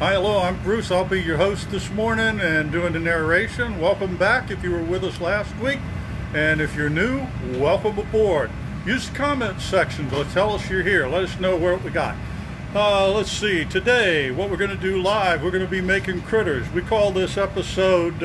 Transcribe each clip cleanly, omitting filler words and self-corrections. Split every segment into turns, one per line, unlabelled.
Hi, hello, I'm Bruce. I'll be your host this morning and doing the narration. Welcome back if you were with us last week. And if you're new, welcome aboard. Use the comments section to tell us you're here. Let us know what we got. Let's see, today what we're going to do live, we're going to be making critters. We call this episode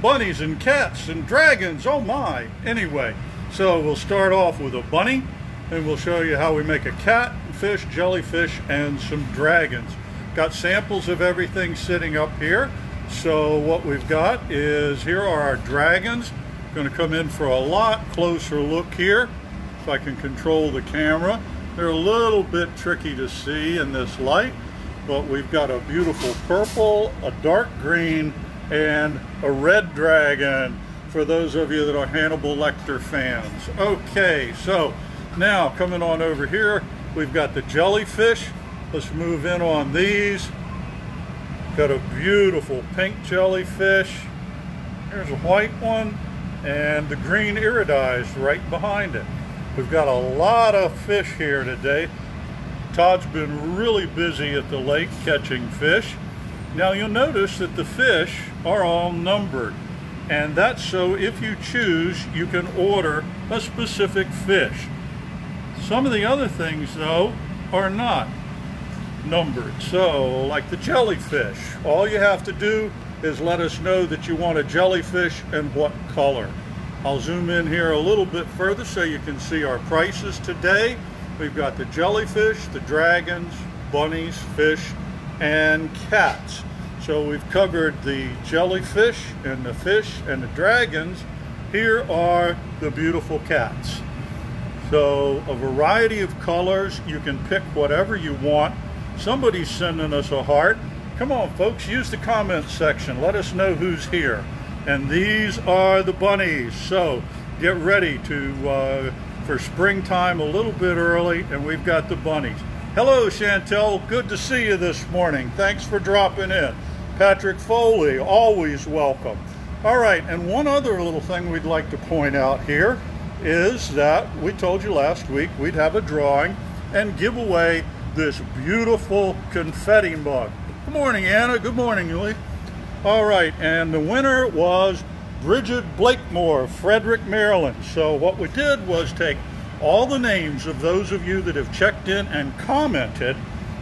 bunnies and cats and dragons. Oh my. Anyway, so we'll start off with a bunny and we'll show you how we make a cat, fish, jellyfish, and some dragons. Got samples of everything sitting up here. So what we've got is, here are our dragons. Going to come in for a lot closer look here, if I can control the camera. They're a little bit tricky to see in this light, but we've got a beautiful purple, a dark green, and a red dragon for those of you that are Hannibal Lecter fans. Okay, so now coming on over here, we've got the jellyfish. Let's move in on these. Got a beautiful pink jellyfish. Here's a white one, and the green iridized right behind it. We've got a lot of fish here today. Todd's been really busy at the lake catching fish. Now you'll notice that the fish are all numbered, and that's so if you choose, you can order a specific fish. Some of the other things, though, are not numbered. So like the jellyfish, all you have to do is let us know that you want a jellyfish and what color. I'll zoom in here a little bit further so you can see our prices today. We've got the jellyfish, the dragons, bunnies, fish, and cats. So we've covered the jellyfish and the fish and the dragons. Here are the beautiful cats. So a variety of colors. You can pick whatever you want. Somebody's sending us a heart. Come on, folks, use the comments section. Let us know who's here. And these are the bunnies. So get ready for springtime a little bit early, and we've got the bunnies. Hello, Chantel. Good to see you this morning. Thanks for dropping in. Patrick Foley, always welcome. All right, and one other little thing we'd like to point out here is that we told you last week we'd have a drawing and give away this beautiful confetti mug. Good morning, Anna. Good morning, Julie. All right, and the winner was Bridget Blakemore, Frederick, Maryland. So what we did was take all the names of those of you that have checked in and commented,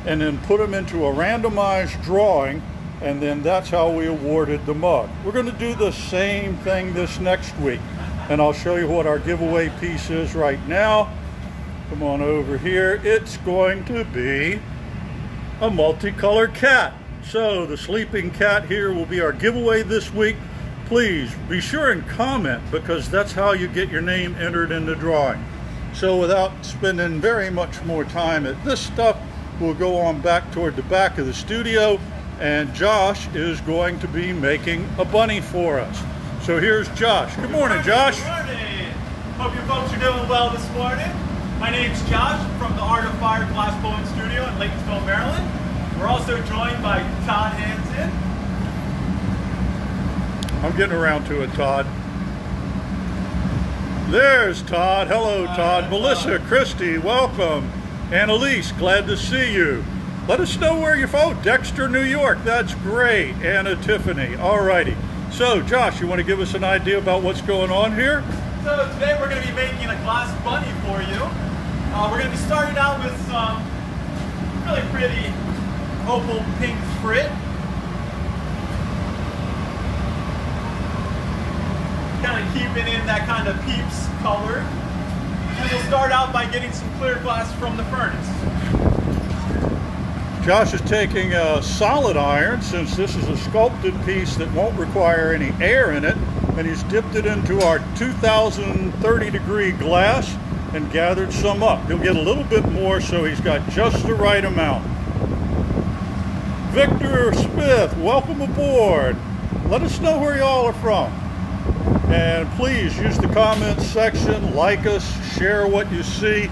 and then put them into a randomized drawing, and then that's how we awarded the mug. We're going to do the same thing this next week, and I'll show you what our giveaway piece is right now. Come on over here. It's going to be a multicolored cat. So the sleeping cat here will be our giveaway this week. Please be sure and comment, because that's how you get your name entered in the drawing. So without spending very much more time at this stuff, we'll go on back toward the back of the studio, and Josh is going to be making a bunny for us. So here's Josh. Good morning, Josh.
Good morning. Hope you folks are doing well this morning. My name's Josh from the Art of Fire Glassblowing Studio in Laytonville, Maryland. We're also joined by Todd Hansen.
I'm getting around to it, Todd. There's Todd. Hello, Todd. Melissa, Christy, welcome. Annalise, glad to see you. Let us know where you're from. Oh, Dexter, New York. That's great. Anna, Tiffany. All righty. So, Josh, you want to give us an idea about what's going on here?
So today we're going to be making a glass bunny for you. We're going to be starting out with some really pretty opal pink frit. Kind of keeping in that kind of peeps color. And we'll start out by getting some clear glass from the furnace.
Josh is taking a solid iron, since this is a sculpted piece that won't require any air in it, and he's dipped it into our 2030 degree glass and gathered some up. He'll get a little bit more, so he's got just the right amount. Victor Smith, welcome aboard. Let us know where y'all are from. And please use the comments section, like us, share what you see,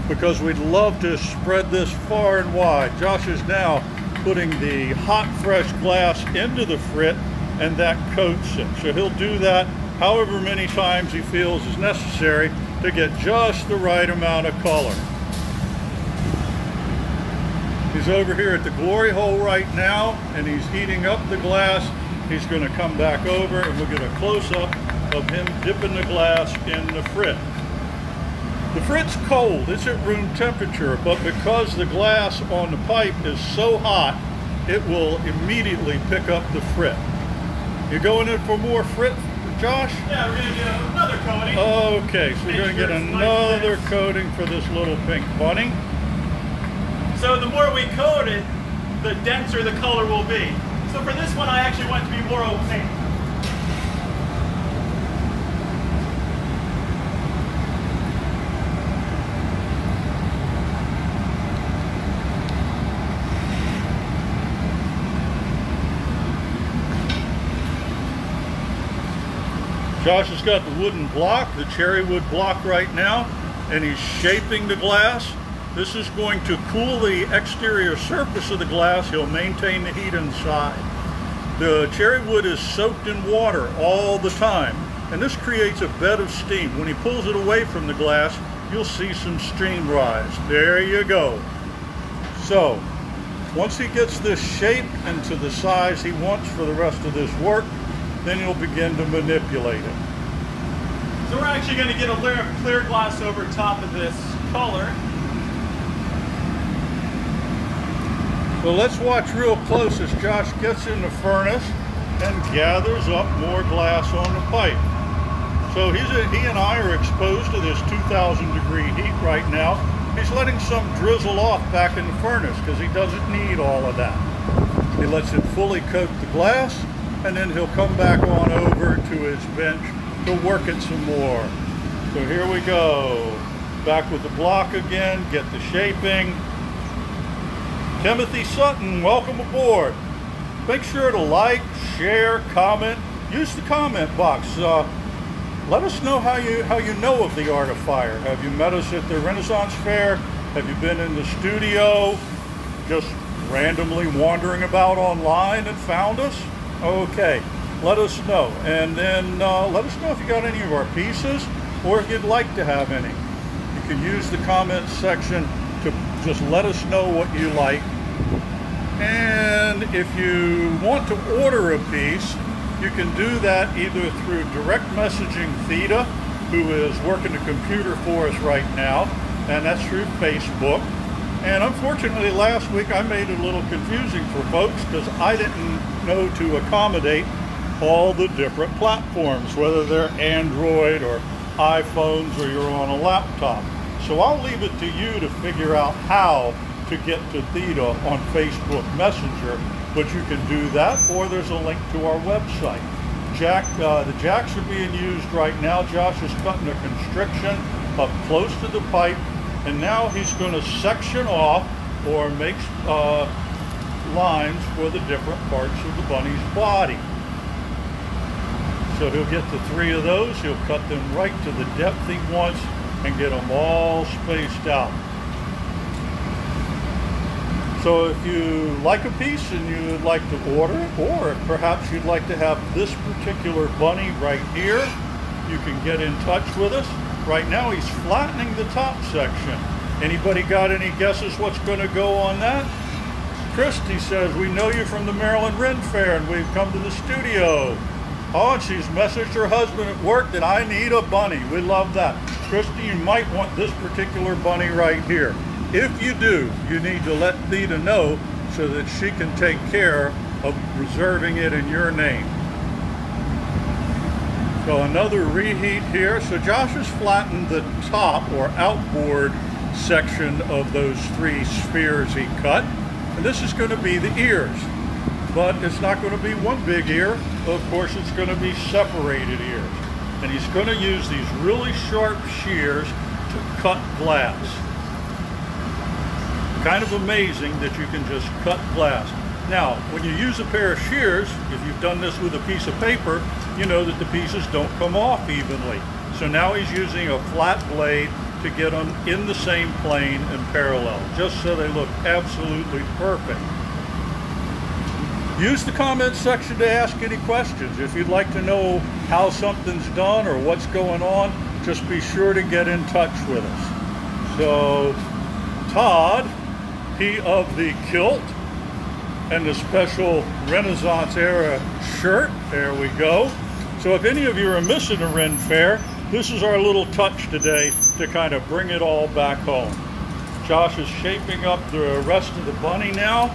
because we'd love to spread this far and wide. Josh is now putting the hot, fresh glass into the frit, and that coats it. So he'll do that however many times he feels is necessary to get just the right amount of color. He's He's over here at the glory hole right now, and he's heating up the glass. He's going to come back over, and we'll get a close-up of him dipping the glass in the frit. The frit's cold, it's at room temperature, but because the glass on the pipe is so hot, it will immediately pick up the frit. You going in for more frit, Josh?
Yeah, we're going to do another coating.
Okay, so we're going to get another coating for this little pink bunny.
So the more we coat it, the denser the color will be. So for this one, I actually want it to be more opaque.
Josh has got the wooden block, the cherry wood block right now, and he's shaping the glass. This is going to cool the exterior surface of the glass. He'll maintain the heat inside. The cherry wood is soaked in water all the time, and this creates a bed of steam. When he pulls it away from the glass, you'll see some steam rise. There you go. So, once he gets this shape into the size he wants for the rest of this work, then he'll begin to manipulate it.
So we're actually going to get a layer of clear glass over top of this color.
So let's watch real close as Josh gets in the furnace and gathers up more glass on the pipe. So he and I are exposed to this 2,000 degree heat right now. He's letting some drizzle off back in the furnace because he doesn't need all of that. He lets it fully coat the glass, and then he'll come back on over to his bench to work it some more. So here we go. Back with the block again, get the shaping. Timothy Sutton, welcome aboard. Make sure to like, share, comment. Use the comment box. Let us know how you know of the Art of Fire. Have you met us at the Renaissance Fair? Have you been in the studio? Just randomly wandering about online and found us? Okay, let us know. And then let us know if you got any of our pieces or if you'd like to have any. You can use the comments section to just let us know what you like. And if you want to order a piece, you can do that either through direct messaging Theta, who is working the computer for us right now, and that's through Facebook. And unfortunately, last week I made it a little confusing for folks because I didn't know to accommodate all the different platforms, whether they're Android or iPhones or you're on a laptop. So I'll leave it to you to figure out how to get to Theta on Facebook Messenger, but you can do that, or there's a link to our website. The jacks are being used right now. Josh is cutting a constriction up close to the pipe, and now he's going to section off or make lines for the different parts of the bunny's body. So he'll get the 3 of those, he'll cut them right to the depth he wants and get them all spaced out. So if you like a piece and you'd like to order it, or perhaps you'd like to have this particular bunny right here, you can get in touch with us. Right now he's flattening the top section. Anybody got any guesses what's going to go on that? Christy says, we know you from the Maryland Ren Fair and we've come to the studio. Oh, and she's messaged her husband at work that I need a bunny. We love that. Christy, you might want this particular bunny right here. If you do, you need to let Theta know so that she can take care of reserving it in your name. So another reheat here. So Josh has flattened the top or outboard section of those 3 spheres he cut. And this is going to be the ears. But it's not going to be one big ear. Of course, it's going to be separated ears. And he's going to use these really sharp shears to cut glass. Kind of amazing that you can just cut glass. Now, when you use a pair of shears, if you've done this with a piece of paper, you know that the pieces don't come off evenly. So now he's using a flat blade to get them in the same plane and parallel, just so they look absolutely perfect. Use the comments section to ask any questions. If you'd like to know how something's done or what's going on, just be sure to get in touch with us. So, Todd, he of the kilt and the special Renaissance era shirt. There we go. So if any of you are missing a Ren Fair, this is our little touch today to kind of bring it all back home. Josh is shaping up the rest of the bunny now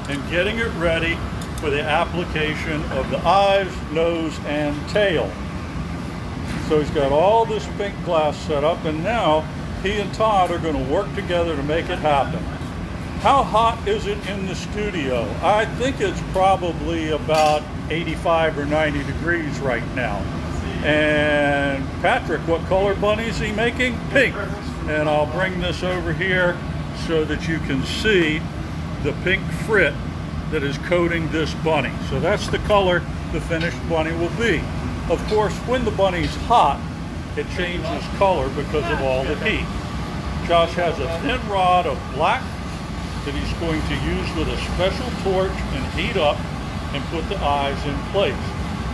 and getting it ready for the application of the eyes, nose, and tail. So he's got all this pink glass set up, and now he and Todd are going to work together to make it happen. How hot is it in the studio? I think it's probably about 85 or 90 degrees right now. And Patrick, what color bunny is he making? Pink. And I'll bring this over here so that you can see the pink frit that is coating this bunny. So that's the color the finished bunny will be. Of course, when the bunny's hot, it changes color because of all the heat. Josh has a thin rod of black that he's going to use with a special torch and heat up and put the eyes in place.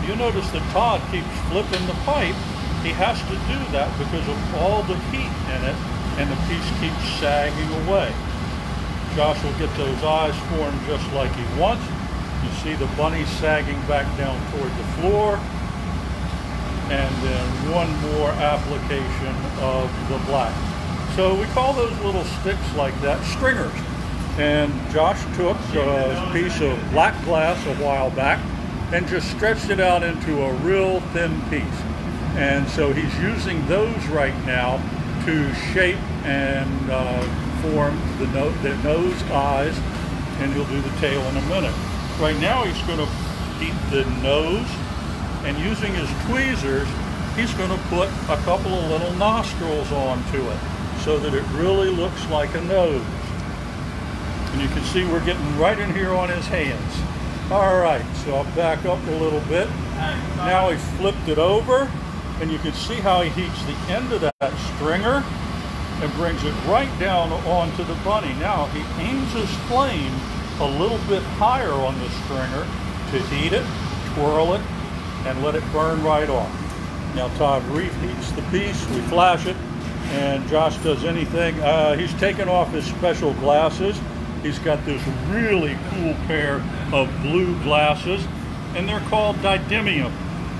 You notice that Todd keeps flipping the pipe. He has to do that because of all the heat in it, and the piece keeps sagging away. Josh will get those eyes formed just like he wants. You see the bunny sagging back down toward the floor, and then one more application of the black. So we call those little sticks like that stringers. And Josh took a piece of black glass a while back and just stretched it out into a real thin piece. And so he's using those right now to shape and form the nose, eyes, and he'll do the tail in a minute. Right now he's going to heat the nose, and using his tweezers, he's going to put a couple of little nostrils onto it so that it really looks like a nose. And you can see we're getting right in here on his hands. All right, so I'll back up a little bit. Now he's flipped it over, and you can see how he heats the end of that stringer and brings it right down onto the bunny. Now he aims his flame a little bit higher on the stringer to heat it, twirl it, and let it burn right off. Now Todd reheats the piece, we flash it, and Josh does anything. He's taken off his special glasses. He's got this really cool pair of blue glasses, and they're called didymium.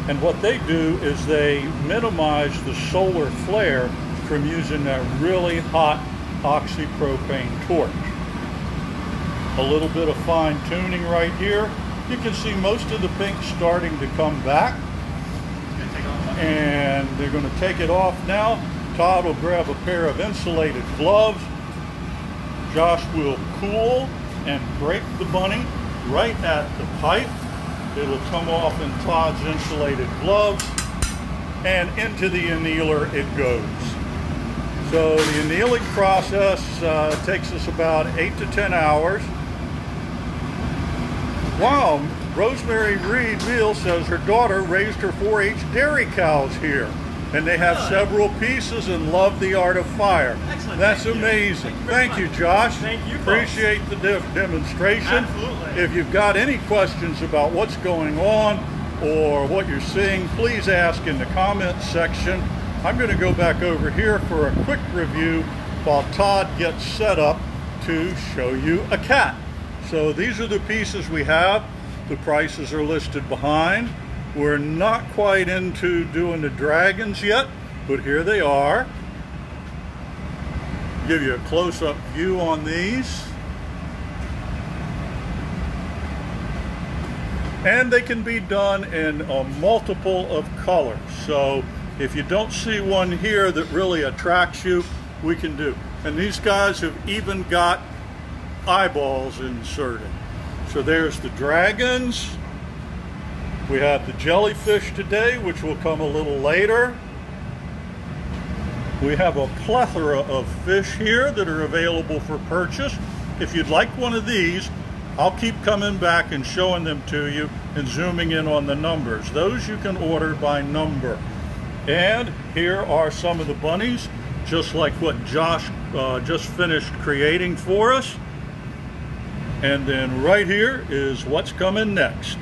And what they do is they minimize the solar flare from using that really hot oxypropane torch. A little bit of fine tuning right here. You can see most of the pink starting to come back. And they're going to take it off now. Todd will grab a pair of insulated gloves. Josh will cool and break the bunny right at the pipe. It'll come off in Todd's insulated gloves, and into the annealer it goes. So the annealing process takes us about 8 to 10 hours. Wow, Rosemary Reed Veal says her daughter raised her 4-H dairy cows here, and they have several pieces and love the art of fire.
Excellent.
That's amazing. Thank you, Josh.
Thank you.
Appreciate the demonstration.
Absolutely.
If you've got any questions about what's going on or what you're seeing, please ask in the comments section. I'm going to go back over here for a quick review while Todd gets set up to show you a cat. So these are the pieces we have. The prices are listed behind. We're not quite into doing the dragons yet, but here they are. Give you a close-up view on these. And they can be done in a multiple of colors. So if you don't see one here that really attracts you, we can do. And these guys have even got eyeballs inserted. So there's the dragons. We have the jellyfish today, which will come a little later. We have a plethora of fish here that are available for purchase. If you'd like one of these, I'll keep coming back and showing them to you and zooming in on the numbers. Those you can order by number. And here are some of the bunnies, just like what Josh just finished creating for us. And then right here is what's coming next.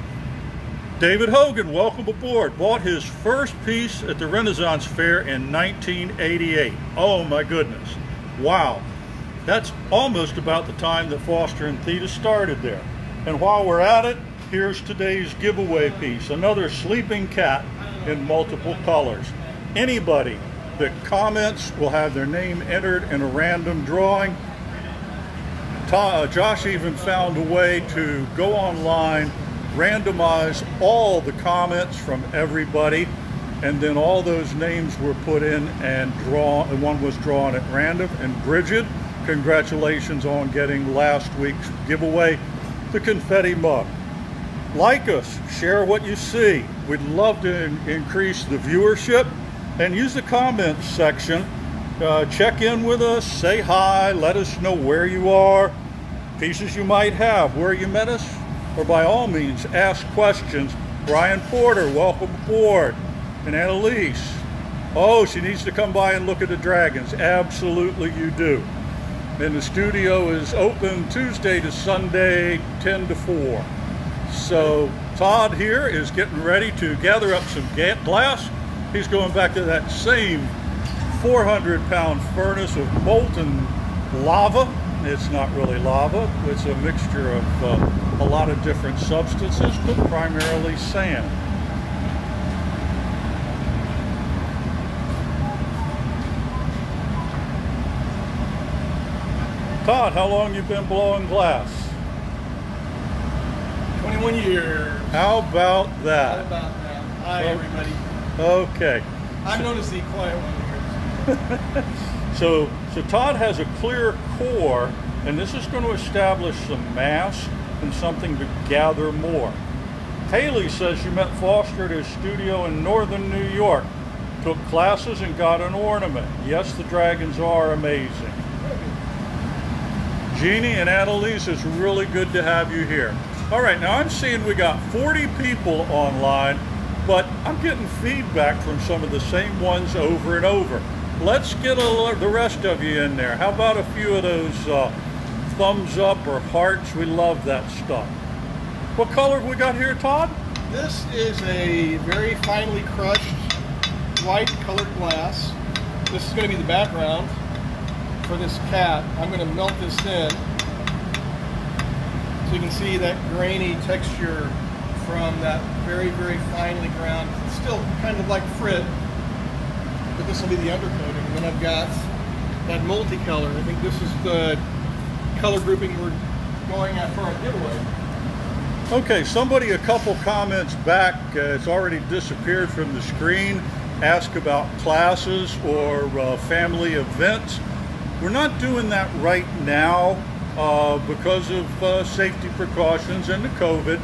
David Hogan, welcome aboard. Bought his first piece at the Renaissance Fair in 1988. Oh my goodness. Wow. That's almost about the time that Foster and Theta started there. And while we're at it, here's today's giveaway piece, another sleeping cat in multiple colors. Anybody that comments will have their name entered in a random drawing. Josh even found a way to go online, randomize all the comments from everybody, and then all those names were put in and one was drawn at random. And Bridget, congratulations on getting last week's giveaway, the confetti mug. Like us, share what you see. We'd love to increase the viewership, and use the comments section. Check in with us, say hi, let us know where you are, pieces you might have, where you met us, or by all means, ask questions. Brian Porter, welcome aboard. And Annalise, oh, she needs to come by and look at the dragons. Absolutely you do. And the studio is open Tuesday to Sunday, 10 to 4. So Todd here is getting ready to gather up some glass. He's going back to that same 400-pound furnace of molten lava. It's not really lava. It's a mixture of a lot of different substances, but primarily sand. Todd, how long you been blowing glass?
21 years.
How about that?
How about that? Hi, everybody.
Okay.
I'm known as the quiet one here.
So Todd has a clear core, and this is going to establish some mass and something to gather more. Haley says she met Foster at his studio in Northern New York, took classes and got an ornament. Yes, the dragons are amazing. Jeannie and Annalise, it's really good to have you here. All right, now I'm seeing we got 40 people online, but I'm getting feedback from some of the same ones over and over. Let's get the rest of you in there. How about a few of those thumbs up or hearts? We love that stuff. What color have we got here, Todd?
This is a very finely crushed white colored glass. This is going to be the background for this cat. I'm going to melt this in so you can see that grainy texture from that very, very finely ground. It's still kind of like frit, but this will be the undercoating. And then I've got that multicolor. I think this is the color grouping we're going at for our giveaway.
Okay, somebody a couple comments back, it's already disappeared from the screen, ask about classes or family events. We're not doing that right now because of safety precautions and the COVID.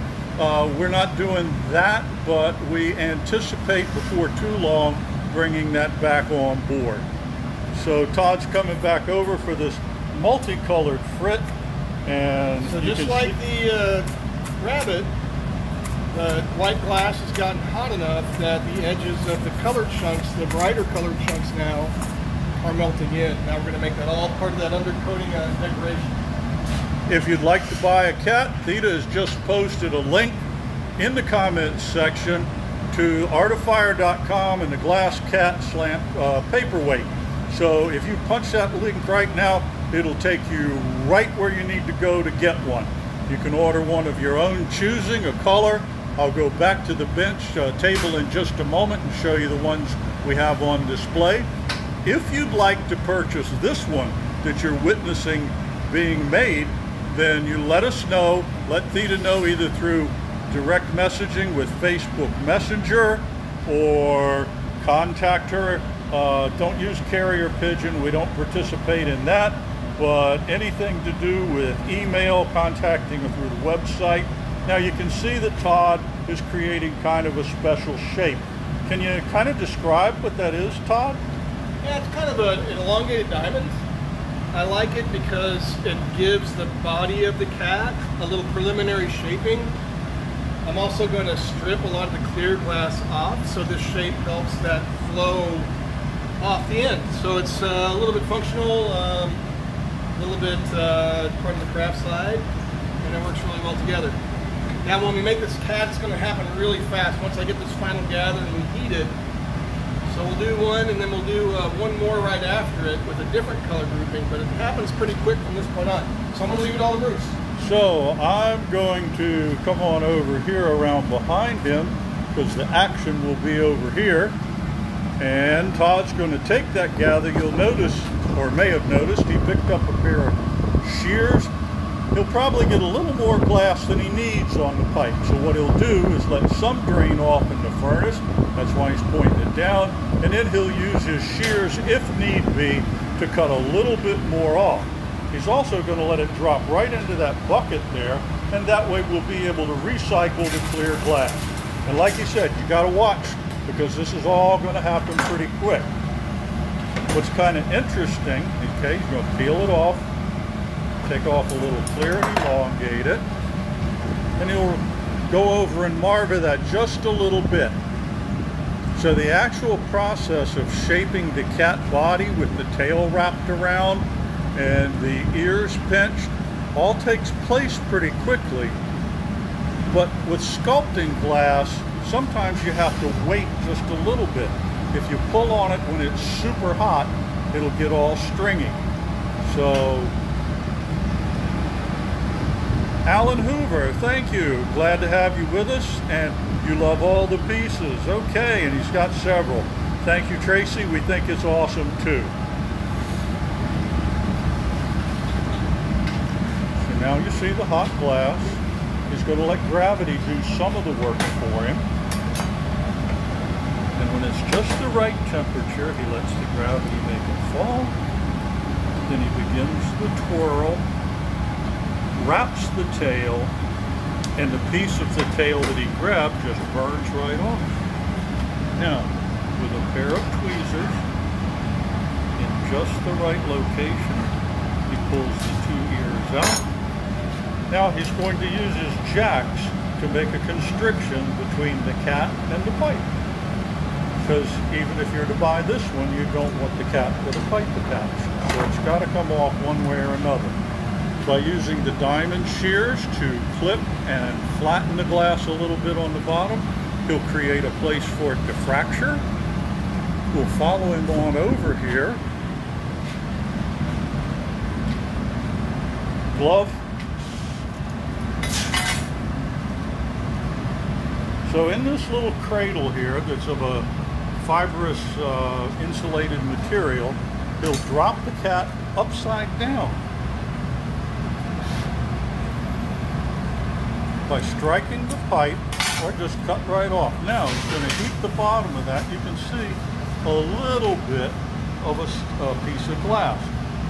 We're not doing that, but we anticipate before too long bringing that back on board. So Todd's coming back over for this multicolored frit, and
so just like the rabbit, the white glass has gotten hot enough that the edges of the colored chunks, the brighter colored chunks now, are melting in. Now we're going to make that all part of that undercoating decoration.
If you'd like to buy a cat, Theta has just posted a link in the comments section to artofire.com and the glass cat slant paperweight. So if you punch that link right now, it'll take you right where you need to go to get one. You can order one of your own choosing, a color. I'll go back to the bench table in just a moment and show you the ones we have on display. If you'd like to purchase this one that you're witnessing being made, then you let us know. Let Theta know either through direct messaging with Facebook Messenger or contact her. Don't use carrier pigeon. We don't participate in that. But anything to do with email, contacting her through the website. Now you can see that Todd is creating kind of a special shape. Can you kind of describe what that is, Todd?
Yeah, it's kind of an elongated diamond. I like it because it gives the body of the cat a little preliminary shaping. I'm also going to strip a lot of the clear glass off, so this shape helps that flow off the end. So it's a little bit functional, a little bit part of the craft side, and it works really well together. Now when we make this cat, it's going to happen really fast once I get this final gather and we heat it. So we'll do one, and then we'll do one more right after it with a different color grouping, but it happens pretty quick from this point on. So I'm going to leave it all to Bruce.
So I'm going to come on over here around behind him because the action will be over here. And Todd's going to take that gather. You'll notice, or may have noticed, he picked up a pair of shears. He'll probably get a little more glass than he needs on the pipe. So what he'll do is let some drain off in the furnace. That's why he's pointing it down. And then he'll use his shears, if need be, to cut a little bit more off. He's also going to let it drop right into that bucket there, and that way we'll be able to recycle the clear glass. And like he said, you got to watch, because this is all going to happen pretty quick. What's kind of interesting, okay, he's going to peel it off, take off a little clear and elongate it, and he'll go over and marver that just a little bit. So the actual process of shaping the cat body with the tail wrapped around and the ears pinched all takes place pretty quickly. But with sculpting glass, sometimes you have to wait just a little bit. If you pull on it when it's super hot, it'll get all stringy. So, Alan Hoover, thank you. Glad to have you with us, and you love all the pieces. Okay, and he's got several. Thank you, Tracy. We think it's awesome too. So now you see the hot glass. He's going to let gravity do some of the work for him. And when it's just the right temperature, he lets the gravity make it fall. Then he begins the twirl, wraps the tail, and the piece of the tail that he grabbed just burns right off. Now, with a pair of tweezers in just the right location, he pulls the two ears out. Now he's going to use his jacks to make a constriction between the cat and the pipe. Because even if you're to buy this one, you don't want the cat with a pipe attached. So it's got to come off one way or another. By using the diamond shears to clip and flatten the glass a little bit on the bottom, he'll create a place for it to fracture. We'll follow him on over here. Glove. So in this little cradle here that's of a fibrous insulated material, he'll drop the cat upside down. By striking the pipe, or just cut right off. Now he's going to heat the bottom of that. You can see a little bit of a piece of glass.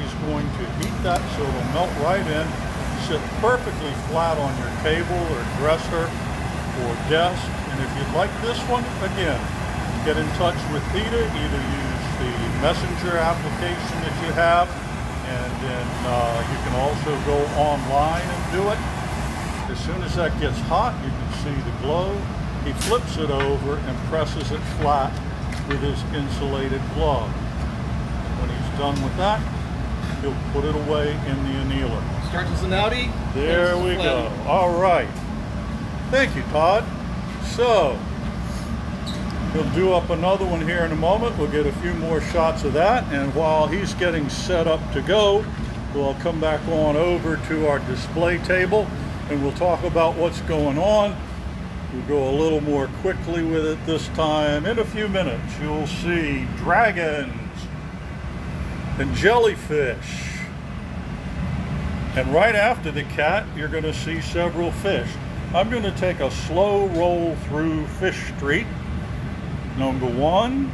He's going to heat that so it'll melt right in, sit perfectly flat on your table or dresser or desk. And if you'd like this one, again, get in touch with Peter. Either use the messenger application that you have, and then you can also go online and do it. As soon as that gets hot, you can see the glow. He flips it over and presses it flat with his insulated glove. When he's done with that, he'll put it away in the annealer.
Starts as an outie.
There we go. All right. Thank you, Todd. So, he'll do up another one here in a moment. We'll get a few more shots of that. And while he's getting set up to go, we'll come back on over to our display table and we'll talk about what's going on. We'll go a little more quickly with it this time. In a few minutes, you'll see dragons and jellyfish. And right after the cat, you're going to see several fish. I'm going to take a slow roll through Fish Street. Number one.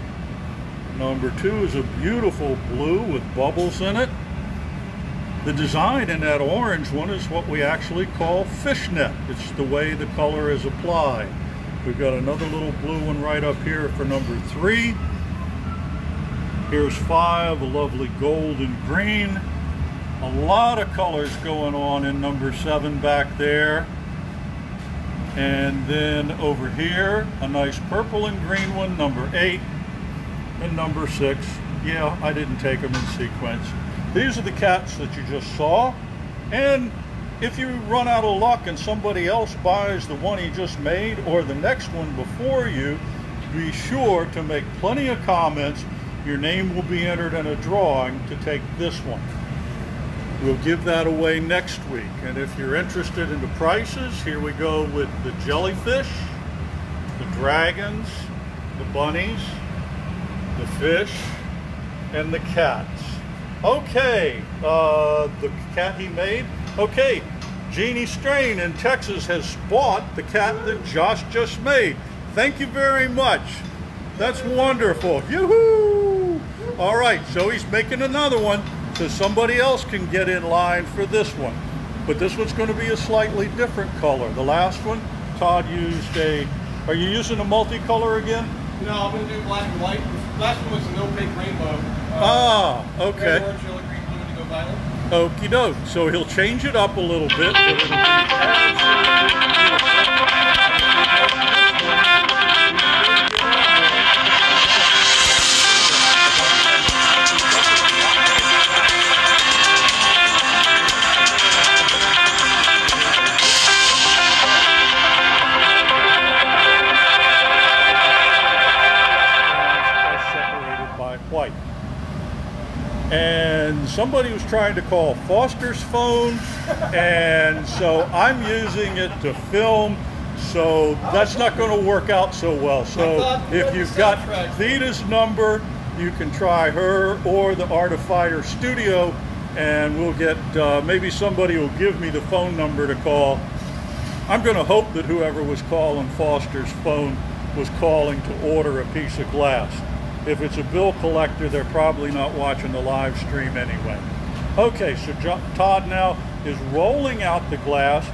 Number two is a beautiful blue with bubbles in it. The design in that orange one is what we actually call fishnet. It's the way the color is applied. We've got another little blue one right up here for number three. Here's five, a lovely gold and green. A lot of colors going on in number seven back there. And then over here, a nice purple and green one, number 8, and number 6. Yeah, I didn't take them in sequence. These are the cats that you just saw. And if you run out of luck and somebody else buys the one he just made or the next one before you, be sure to make plenty of comments. Your name will be entered in a drawing to take this one. We'll give that away next week. And if you're interested in the prices, here we go with the jellyfish, the dragons, the bunnies, the fish, and the cats. Okay, the cat he made. Okay, Jeannie Strain in Texas has bought the cat that Josh just made. Thank you very much. That's wonderful. Yoo-hoo! All right, so he's making another one so somebody else can get in line for this one. But this one's going to be a slightly different color. The last one, Todd used a, are you using a multicolor again?
No, I'm going to do black and white. The last one was an opaque rainbow.
Okay.
Red, orange, yellow, green, blue, indigo, violet.
Okie doke. So he'll change it up a little bit. So it'll be absolutely white. And somebody was trying to call Foster's phone, and so I'm using it to film, so that's not going to work out so well. So if you've got Theta's number, you can try her or the Art of Fire Studio, and we'll get, maybe somebody will give me the phone number to call. I'm going to hope that whoever was calling Foster's phone was calling to order a piece of glass. If it's a bill collector, they're probably not watching the live stream anyway. Okay, so Todd now is rolling out the glass,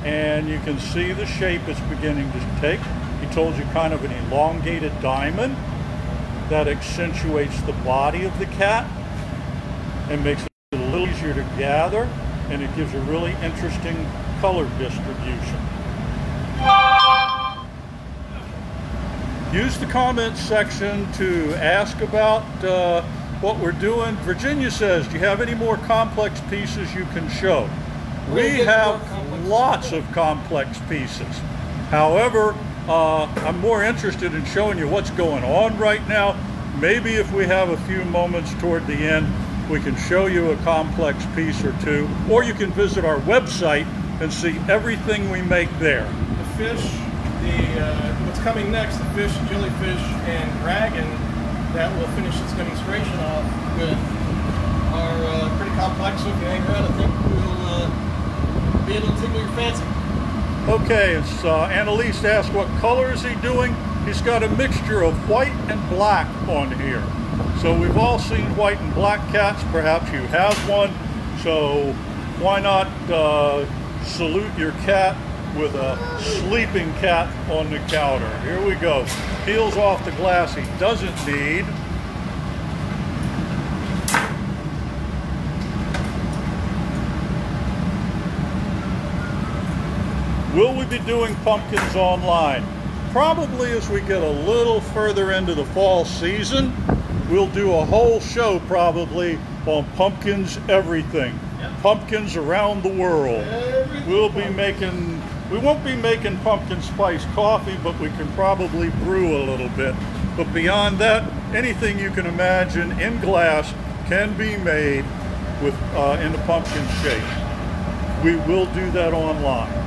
and you can see the shape it's beginning to take. He told you kind of an elongated diamond that accentuates the body of the cat and makes it a little easier to gather, and it gives a really interesting color distribution. Use the comments section to ask about what we're doing. Virginia says, do you have any more complex pieces you can show? We have lots of complex pieces. However, I'm more interested in showing you what's going on right now. Maybe if we have a few moments toward the end, we can show you a complex piece or two, or you can visit our website and see everything we make there.
The fish, what's coming next, the fish, jellyfish, and dragon, that will finish this demonstration off with are pretty complex. So if you hang around, I think we'll be able to tickle your fancy.
Okay, it's Annalise asked what color is he doing. He's got a mixture of white and black on here. So we've all seen white and black cats. Perhaps you have one. So why not salute your cat with a sleeping cat on the counter. Here we go. Peels off the glass he doesn't need. Will we be doing pumpkins online? Probably as we get a little further into the fall season. We'll do a whole show probably on pumpkins everything. Yep. Pumpkins around the world. We'll be making, we won't be making pumpkin spice coffee, but we can probably brew a little bit. But beyond that, anything you can imagine in glass can be made with in the pumpkin shape. We will do that online.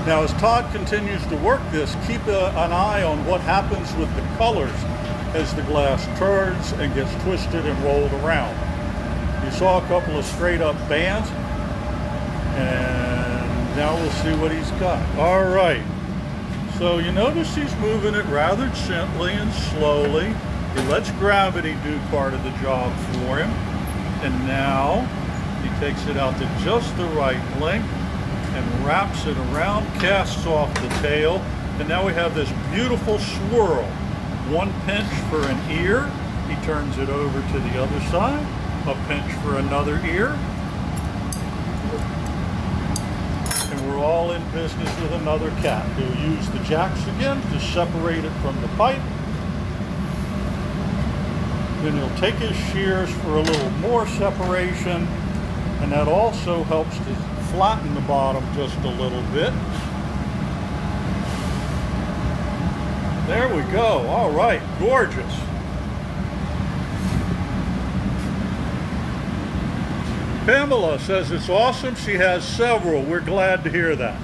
Now, as Todd continues to work this, keep an eye on what happens with the colors as the glass turns and gets twisted and rolled around. You saw a couple of straight up bands, and now we'll see what he's got. All right, so you notice he's moving it rather gently and slowly. He lets gravity do part of the job for him, and now he takes it out to just the right length and wraps it around, casts off the tail, and now we have this beautiful swirl. One pinch for an ear, he turns it over to the other side, a pinch for another ear, and we're all in business with another cat. He'll use the jacks again to separate it from the pipe. Then he'll take his shears for a little more separation, and that also helps to flatten the bottom just a little bit. There we go. All right, gorgeous. Pamela says it's awesome. She has several. We're glad to hear that.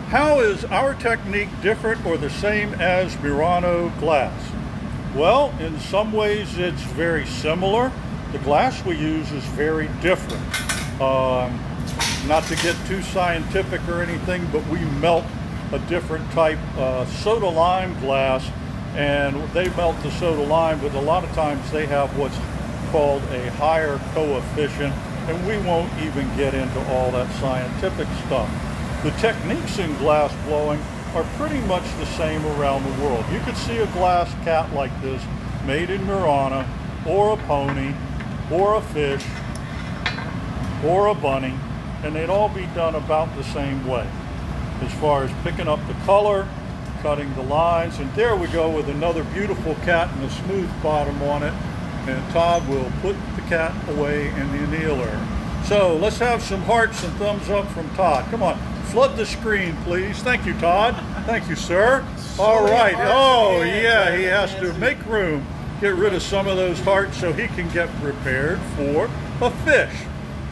How is our technique different or the same as Murano glass? Well, in some ways it's very similar. The glass we use is very different. Not to get too scientific or anything, but we melt a different type soda lime glass, and they melt the soda lime, but a lot of times they have what's called a higher coefficient, and we won't even get into all that scientific stuff. The techniques in glass blowing are pretty much the same around the world. You could see a glass cat like this made in Murano, or a pony, or a fish, or a bunny, and they'd all be done about the same way. As far as picking up the color, cutting the lines, and there we go with another beautiful cat and a smooth bottom on it. And Todd will put the cat away in the annealer. So let's have some hearts and thumbs up from Todd. Come on, flood the screen, please. Thank you, Todd. Thank you, sir. All right. Oh, yeah, he has to make room, get rid of some of those hearts so he can get prepared for a fish.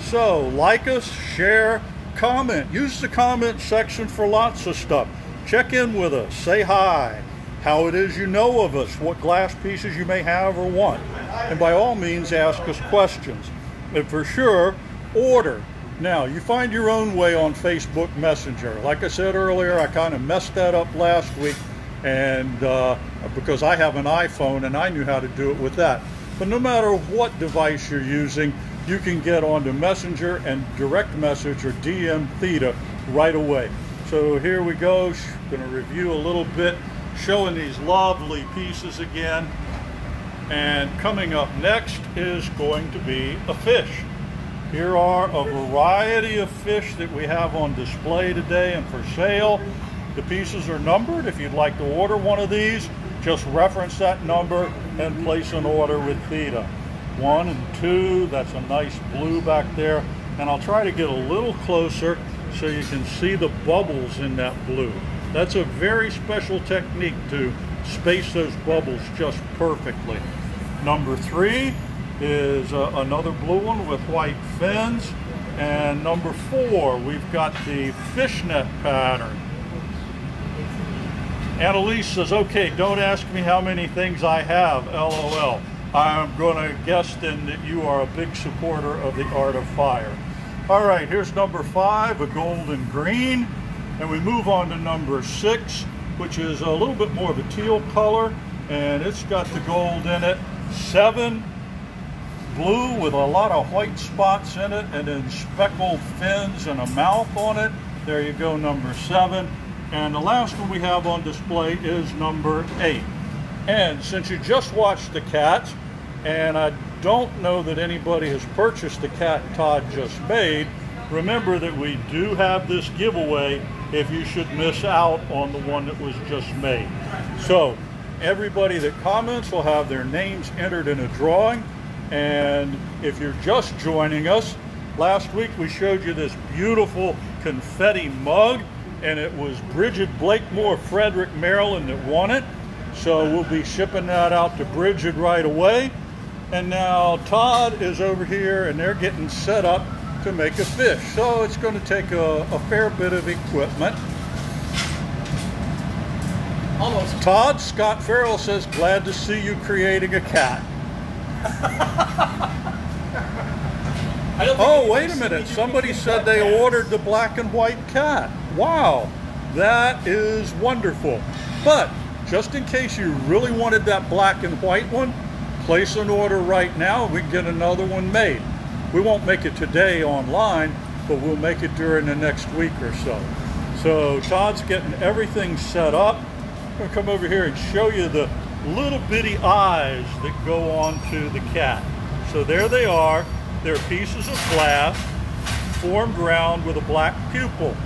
So like us, share, comment. Use the comment section for lots of stuff. Check in with us. Say hi. How it is you know of us, what glass pieces you may have or want. And by all means, ask us questions. And for sure, order. Now, you find your own way on Facebook Messenger. Like I said earlier, I kind of messed that up last week, and because I have an iPhone and I knew how to do it with that. But no matter what device you're using, you can get onto Messenger and direct message or DM Theta right away. So here we go. Going to review a little bit, showing these lovely pieces again. And coming up next is going to be a fish. Here are a variety of fish that we have on display today and for sale. The pieces are numbered. If you'd like to order one of these, just reference that number and place an order with Theta. 1 and 2, that's a nice blue back there. And I'll try to get a little closer so you can see the bubbles in that blue. That's a very special technique to space those bubbles just perfectly. Number 3 is another blue one with white fins. And number 4, we've got the fishnet pattern. Annalise says, okay, don't ask me how many things I have, LOL. I'm going to guess then that you are a big supporter of the art of fire. All right, here's number 5, a golden green. And we move on to number 6, which is a little bit more of a teal color, and it's got the gold in it. 7, blue with a lot of white spots in it, and then speckled fins and a mouth on it. There you go, number 7. And the last one we have on display is number 8. And since you just watched the cats, and I don't know that anybody has purchased the cat Todd just made, remember that we do have this giveaway if you should miss out on the one that was just made. So everybody that comments will have their names entered in a drawing. And if you're just joining us, last week we showed you this beautiful confetti mug, and it was Bridget Blakemore, Frederick, Maryland that won it. So we'll be shipping that out to Bridget right away. And now Todd is over here and they're getting set up to make a fish. So it's going to take a fair bit of equipment.
Almost.
Todd, Scott Farrell says, glad to see you creating a cat. Oh, wait a minute. Somebody said they ordered the black and white cat. Wow, that is wonderful. But just in case you really wanted that black and white one, place an order right now. We can get another one made. We won't make it today online, but we'll make it during the next week or so. So Todd's getting everything set up. I'm going to come over here and show you the little bitty eyes that go onto the cat. So there they are. They're pieces of glass formed round with a black pupil.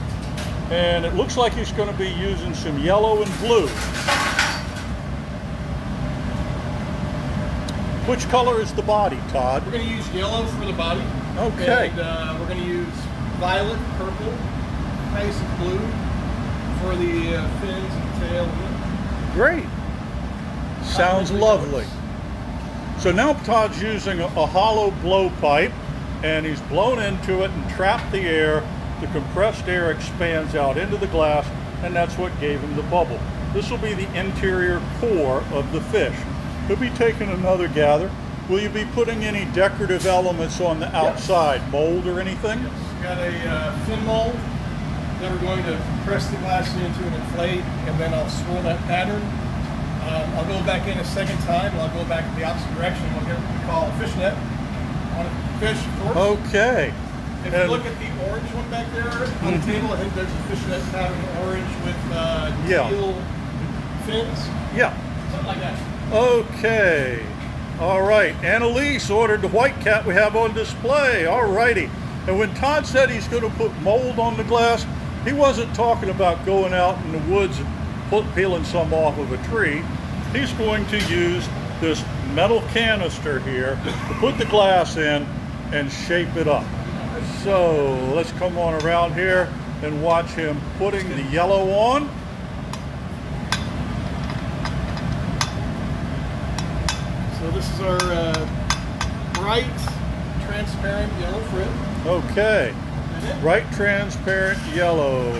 And it looks like he's going to be using some yellow and blue. Which color is the body, Todd?
We're going to use yellow for the body.
Okay.
And we're going to use violet, purple, nice blue for the fins and tail.
Great. Sounds lovely. So now Todd's using a hollow blowpipe, and he's blown into it and trapped the air. The compressed air expands out into the glass, and that's what gave him the bubble. This will be the interior core of the fish. He'll be taking another gather. Will you be putting any decorative elements on the outside, mold or anything?
Yes. Got a fin mold that we're going to press the glass into and inflate, and then I'll swirl that pattern. I'll go back in a second time, and I'll go back in the opposite direction. We'll get what we call a fish net on a fish, of course.
Okay.
If you look at the orange one back there on the table, I think there's a fish net pattern orange with teal fins.
Yeah.
Something like that.
Okay. All right. Annalise ordered the white cat we have on display. All righty. And when Todd said he's going to put mold on the glass, he wasn't talking about going out in the woods and peeling some off of a tree. He's going to use this metal canister here to put the glass in and shape it up. So let's come on around here and watch him putting the yellow on.
So this is our bright, transparent yellow fruit.
Okay, bright, transparent yellow.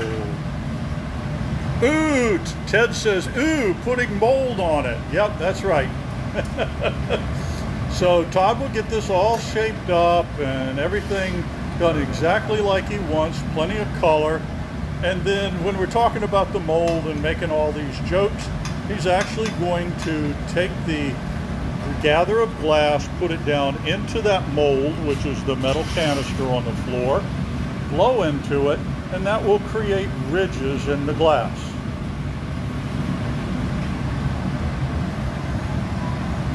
Ooh, Ted says, ooh, putting mold on it. Yep, that's right. So Todd will get this all shaped up and everything done exactly like he wants, plenty of color. And then when we're talking about the mold and making all these jokes, he's actually going to take the gather of glass, put it down into that mold, which is the metal canister on the floor, blow into it, and that will create ridges in the glass.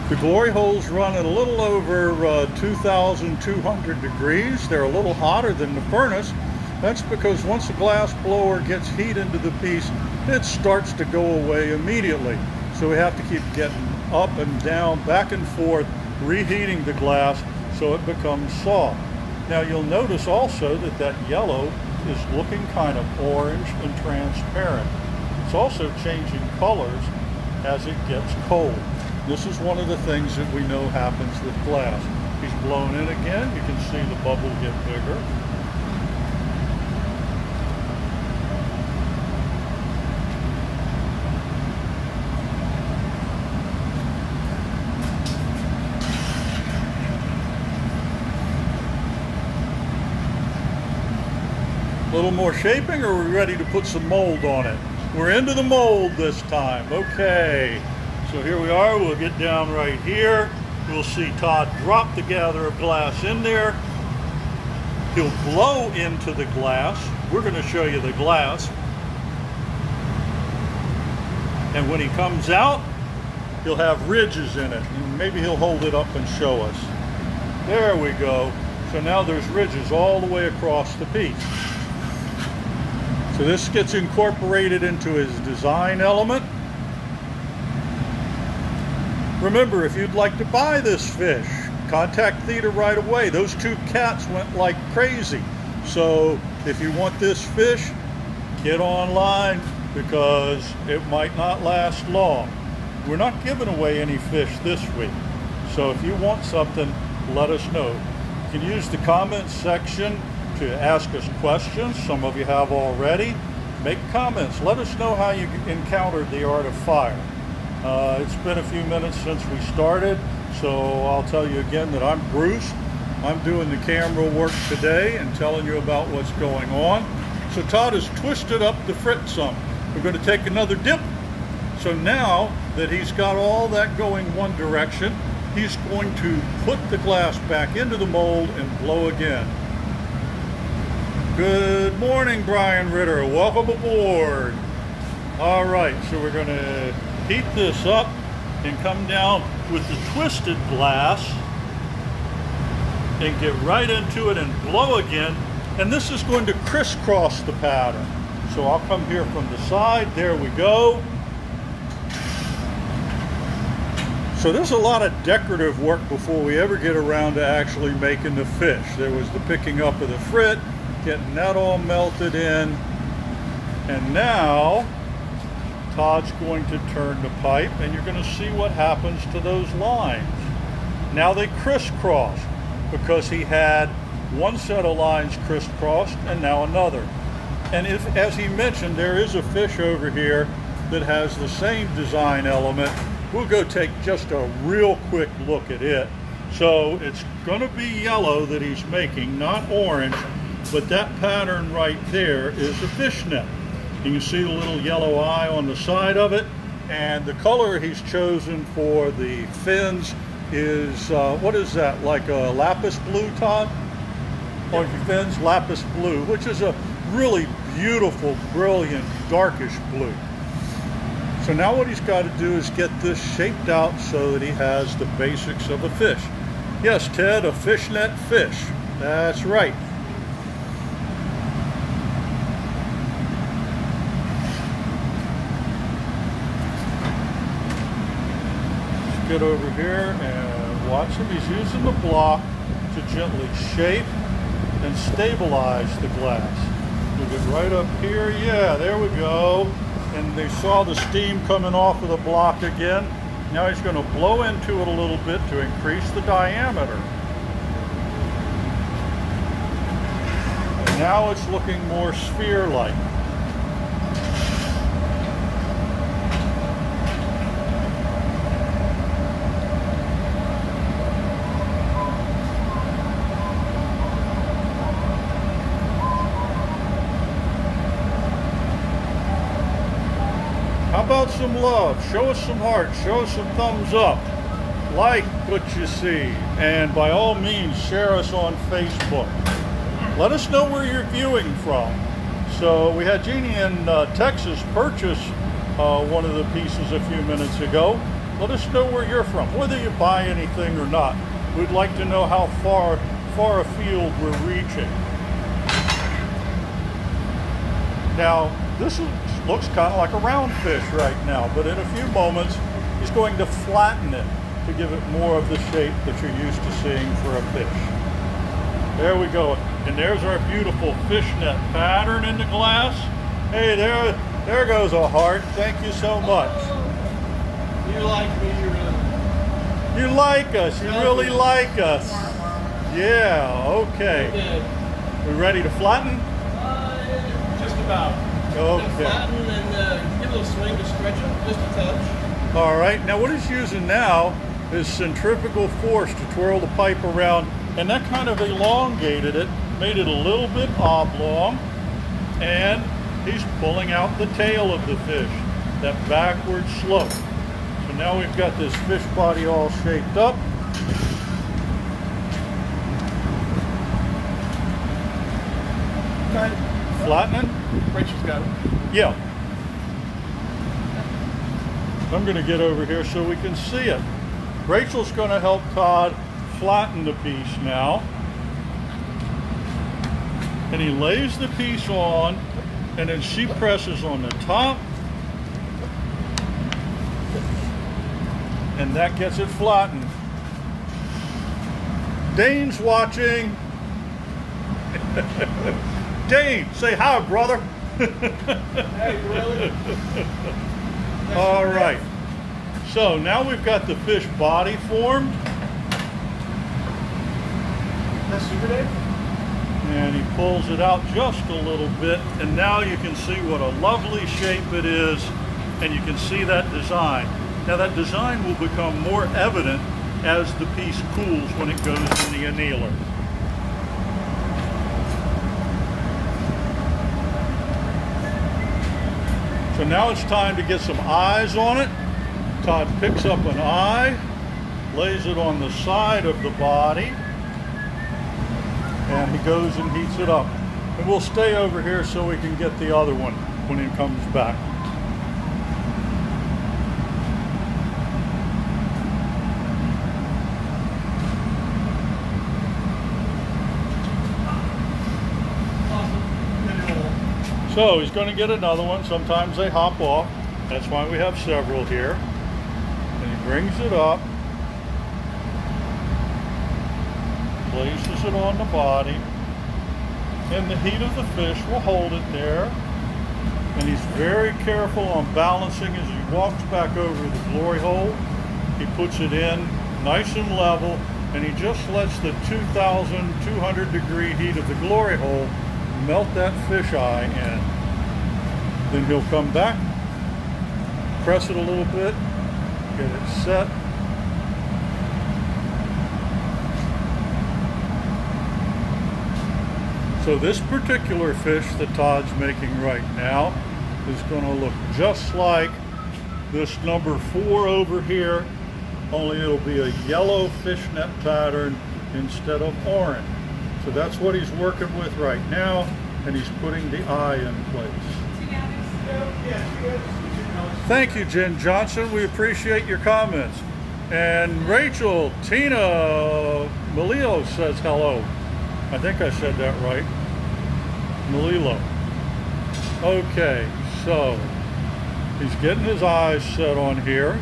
The glory holes run at a little over 2,200 degrees. They're a little hotter than the furnace. That's because once the glass blower gets heat into the piece, it starts to go away immediately. So we have to keep getting up and down, back and forth, reheating the glass so it becomes soft. Now you'll notice also that that yellow is looking kind of orange and transparent. It's also changing colors as it gets cold. This is one of the things that we know happens with glass. He's blown in again. You can see the bubble get bigger. A little more shaping, or are we ready to put some mold on it? We're into the mold this time. Okay. So here we are. We'll get down right here. We'll see Todd drop the gather of glass in there. He'll blow into the glass. We're going to show you the glass. And when he comes out, he'll have ridges in it. And maybe he'll hold it up and show us. There we go. So now there's ridges all the way across the piece. So this gets incorporated into his design element. Remember, if you'd like to buy this fish, contact Theta right away. Those two cats went like crazy. So if you want this fish, get online because it might not last long. We're not giving away any fish this week. So if you want something, let us know. You can use the comments section to ask us questions. Some of you have already. Make comments. Let us know how you encountered the art of fire. It's been a few minutes since we started, so I'll tell you again that I'm Bruce. I'm doing the camera work today and telling you about what's going on. So Todd has twisted up the frit some. We're going to take another dip. So now that he's got all that going one direction, he's going to put the glass back into the mold and blow again. Good morning, Brian Ritter. Welcome aboard. All right, so we're going to heat this up and come down with the twisted glass and get right into it and blow again. And this is going to crisscross the pattern. So I'll come here from the side. There we go. So there's a lot of decorative work before we ever get around to actually making the fish. There was the picking up of the frit, getting that all melted in, and now Todd's going to turn the pipe and you're going to see what happens to those lines. Now they crisscross because he had one set of lines crisscrossed and now another. And if, as he mentioned, there is a fish over here that has the same design element. We'll go take just a real quick look at it. So it's going to be yellow that he's making, not orange, but that pattern right there is a fishnet. You can see the little yellow eye on the side of it, and the color he's chosen for the fins is, what is that, like a lapis blue, Todd? On your fins, lapis blue, which is a really beautiful, brilliant, darkish blue. So now what he's got to do is get this shaped out so that he has the basics of a fish. Yes, Ted, a fishnet fish. That's right. Let's get over here and watch him. He's using the block to gently shape and stabilize the glass. Move it right up here. Yeah, there we go. And they saw the steam coming off of the block again. Now he's going to blow into it a little bit to increase the diameter. And now it's looking more sphere-like. How about some love? Show us some heart. Show us some thumbs up. Like what you see. And by all means, share us on Facebook. Let us know where you're viewing from. So we had Jeannie in Texas purchase one of the pieces a few minutes ago. Let us know where you're from, whether you buy anything or not. We'd like to know how far afield we're reaching. Now, this looks kind of like a round fish right now, but in a few moments, he's going to flatten it to give it more of the shape that you're used to seeing for a fish. There we go. And there's our beautiful fishnet pattern in the glass. Hey, there goes a heart. Thank you so much.
You like me,
you like us. You really like us. Yeah, okay. We ready to flatten?
Just about.
Okay.
Flatten and give it a little swing to stretch it, just a touch.
All right, now what he's using now is centrifugal force to twirl the pipe around, and that kind of elongated it, made it a little bit oblong, and he's pulling out the tail of the fish, that backward slope. So now we've got this fish body all shaped up.
Okay.
Flattening?
Rachel's got it.
Yeah. I'm going to get over here so we can see it. Rachel's going to help Todd flatten the piece now. And he lays the piece on, and then she presses on the top. And that gets it flattened. Dane's watching. Dane, say hi, brother.
Hey, brother.
All right. So now we've got the fish body formed.
That's Super Dave?
And he pulls it out just a little bit. And now you can see what a lovely shape it is. And you can see that design. Now that design will become more evident as the piece cools when it goes in the annealer. So now it's time to get some eyes on it. Todd picks up an eye, lays it on the side of the body, and he goes and heats it up. And we'll stay over here so we can get the other one when he comes back. So he's going to get another one. Sometimes they hop off. That's why we have several here. And he brings it up, places it on the body, and the heat of the fish will hold it there. And he's very careful on balancing as he walks back over the glory hole. He puts it in nice and level, and he just lets the 2,200 degree heat of the glory hole melt that fish eye in. Then he'll come back, press it a little bit, get it set. So this particular fish that Todd's making right now is going to look just like this number 4 over here, only it'll be a yellow fishnet pattern instead of orange. So that's what he's working with right now, and he's putting the eye in place. Thank you, Jen Johnson. We appreciate your comments. And Rachel, Tina Malilo says hello. I think I said that right. Malilo. Okay, so he's getting his eyes set on here.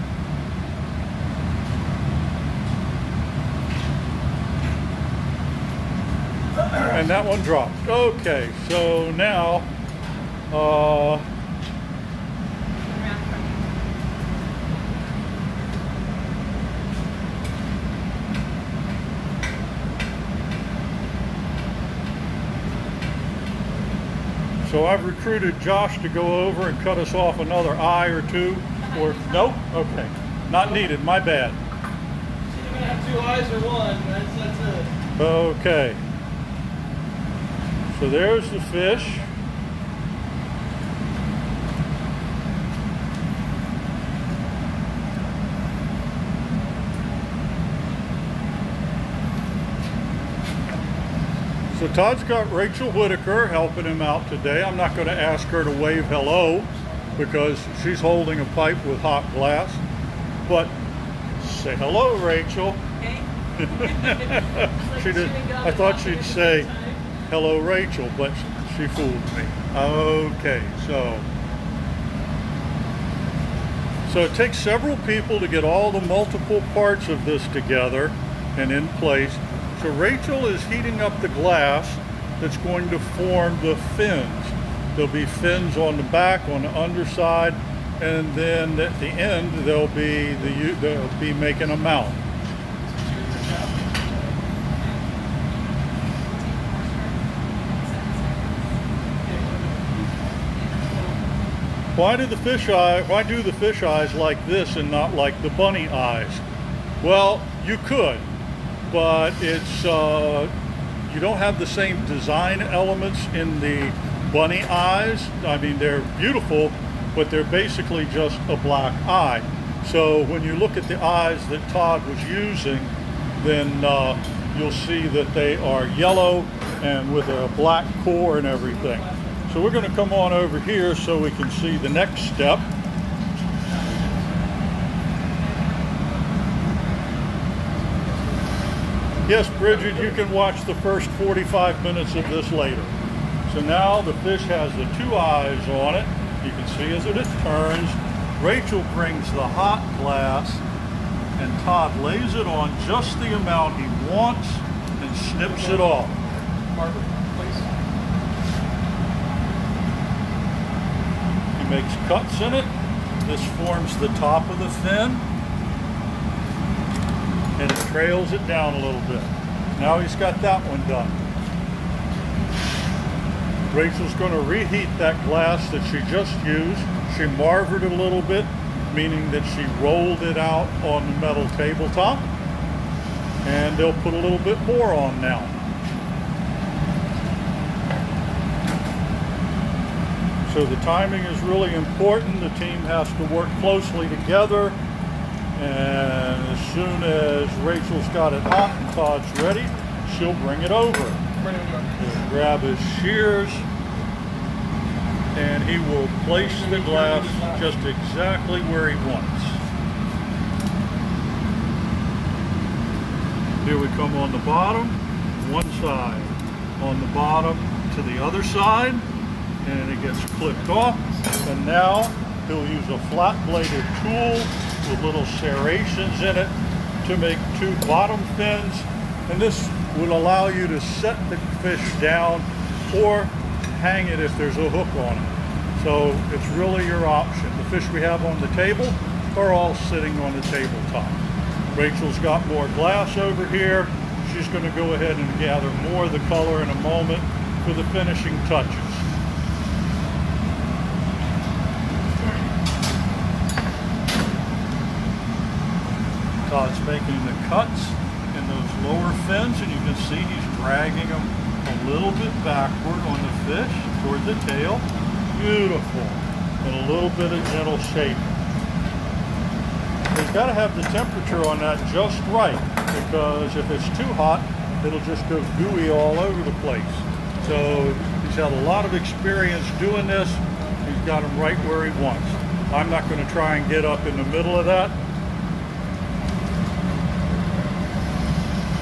And that one dropped. Okay, so now so I've recruited Josh to go over and cut us off another eye or two. Or nope? Okay. Not needed, my bad.
You're gonna have 2 eyes or one. That's it.
Okay. So there's the fish. So Todd's got Rachel Whitacre helping him out today. I'm not going to ask her to wave hello because she's holding a pipe with hot glass. But say hello, Rachel.
Hey.
She did. I thought she'd say hello, Rachel, but she fooled me. Okay, so it takes several people to get all the multiple parts of this together and in place. So Rachel is heating up the glass that's going to form the fins. There'll be fins on the back, on the underside, and then at the end they'll be making a mount. Why do the fish eyes like this and not like the bunny eyes? Well, you could, but it's you don't have the same design elements in the bunny eyes. I mean, they're beautiful, but they're basically just a black eye. So when you look at the eyes that Todd was using, then you'll see that they are yellow and with a black core and everything. So we're going to come on over here so we can see the next step. Yes, Bridget, you can watch the first 45 minutes of this later. So now the fish has the 2 eyes on it. You can see as it turns. Rachel brings the hot glass and Todd lays it on just the amount he wants and snips it off.
Margaret, please.
He makes cuts in it. This forms the top of the fin, and it trails it down a little bit. Now he's got that one done. Rachel's going to reheat that glass that she just used. She marvered it a little bit, meaning that she rolled it out on the metal tabletop, and they'll put a little bit more on now. So the timing is really important. The team has to work closely together. And as soon as Rachel's got it hot and Todd's ready, she'll bring it over. He'll grab his shears and he will place the glass just exactly where he wants. Here we come on the bottom, one side, on the bottom to the other side, and it gets clipped off. And now he'll use a flat bladed tool with little serrations in it to make 2 bottom fins, and this will allow you to set the fish down or hang it if there's a hook on it. So it's really your option. The fish we have on the table are all sitting on the tabletop. Rachel's got more glass over here. She's going to go ahead and gather more of the color in a moment for the finishing touches. Todd's making the cuts in those lower fins, and you can see he's dragging them a little bit backward on the fish toward the tail. Beautiful. And a little bit of gentle shape. You've got to have the temperature on that just right, because if it's too hot, it'll just go gooey all over the place. So he's had a lot of experience doing this. He's got them right where he wants. I'm not going to try and get up in the middle of that.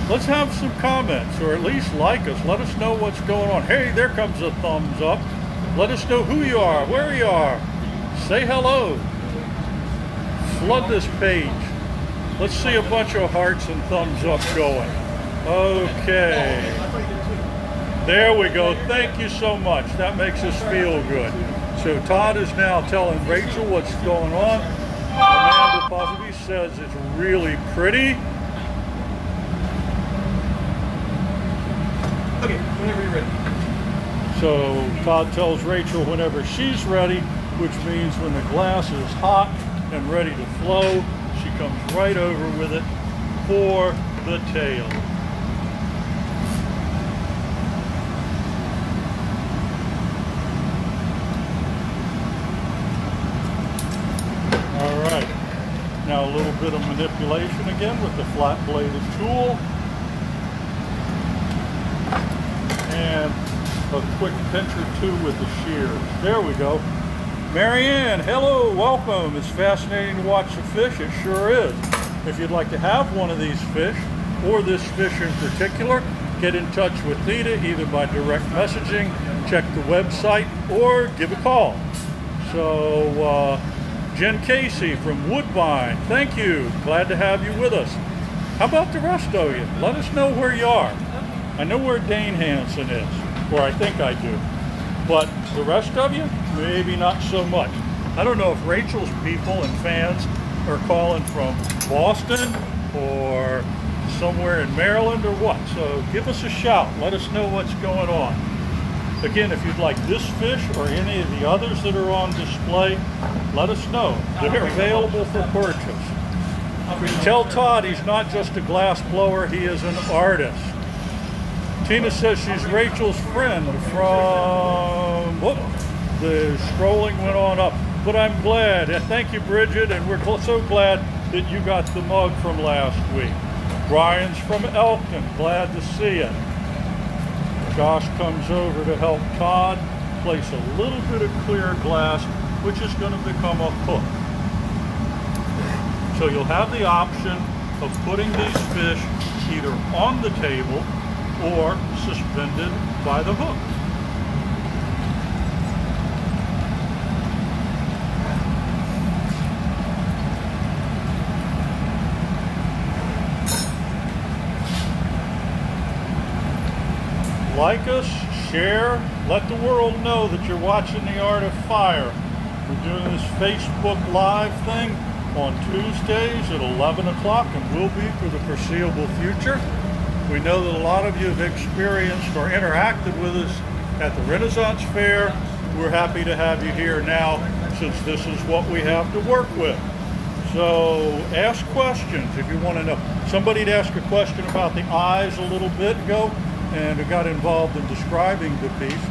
Let's have some comments, or at least like us. Let us know what's going on. Hey, there comes a thumbs up. Let us know who you are, where you are. Say hello. Flood this page. Let's see a bunch of hearts and thumbs up going. Okay. There we go. Thank you so much. That makes us feel good. So Todd is now telling Rachel what's going on. Amanda possibly says it's really pretty.
Okay, whenever you're ready.
So Todd tells Rachel whenever she's ready, which means when the glass is hot and ready to flow, she comes right over with it for the tail. All right, now a little bit of manipulation again with the flat bladed tool. And a quick pinch or 2 with the shears. There we go. Marianne, hello, welcome. It's fascinating to watch the fish. It sure is. If you'd like to have one of these fish, or this fish in particular, get in touch with Theta either by direct messaging, check the website, or give a call. So, Jen Casey from Woodbine, thank you. Glad to have you with us. How about the rest of you? Let us know where you are. I know where Dane Hansen is, or I think I do, but the rest of you, maybe not so much. I don't know if Rachel's people and fans are calling from Boston or somewhere in Maryland or what, so give us a shout. Let us know what's going on. Again, if you'd like this fish or any of the others that are on display, let us know. They're available for purchase. Tell Todd he's not just a glass blower, he is an artist. Tina says she's Rachel's friend from, whoop, the scrolling went on up. But I'm glad, thank you Bridget, and we're so glad that you got the mug from last week. Brian's from Elkton, glad to see you. Josh comes over to help Todd place a little bit of clear glass, which is going to become a hook. So you'll have the option of putting these fish either on the table or suspended by the hook. Like us, share, let the world know that you're watching The Art of Fire. We're doing this Facebook Live thing on Tuesdays at 11 o'clock and will be for the foreseeable future. We know that a lot of you have experienced or interacted with us at the Renaissance Fair. We're happy to have you here now since this is what we have to work with. So ask questions if you want to know. Somebody had asked a question about the eyes a little bit ago and it got involved in describing the piece.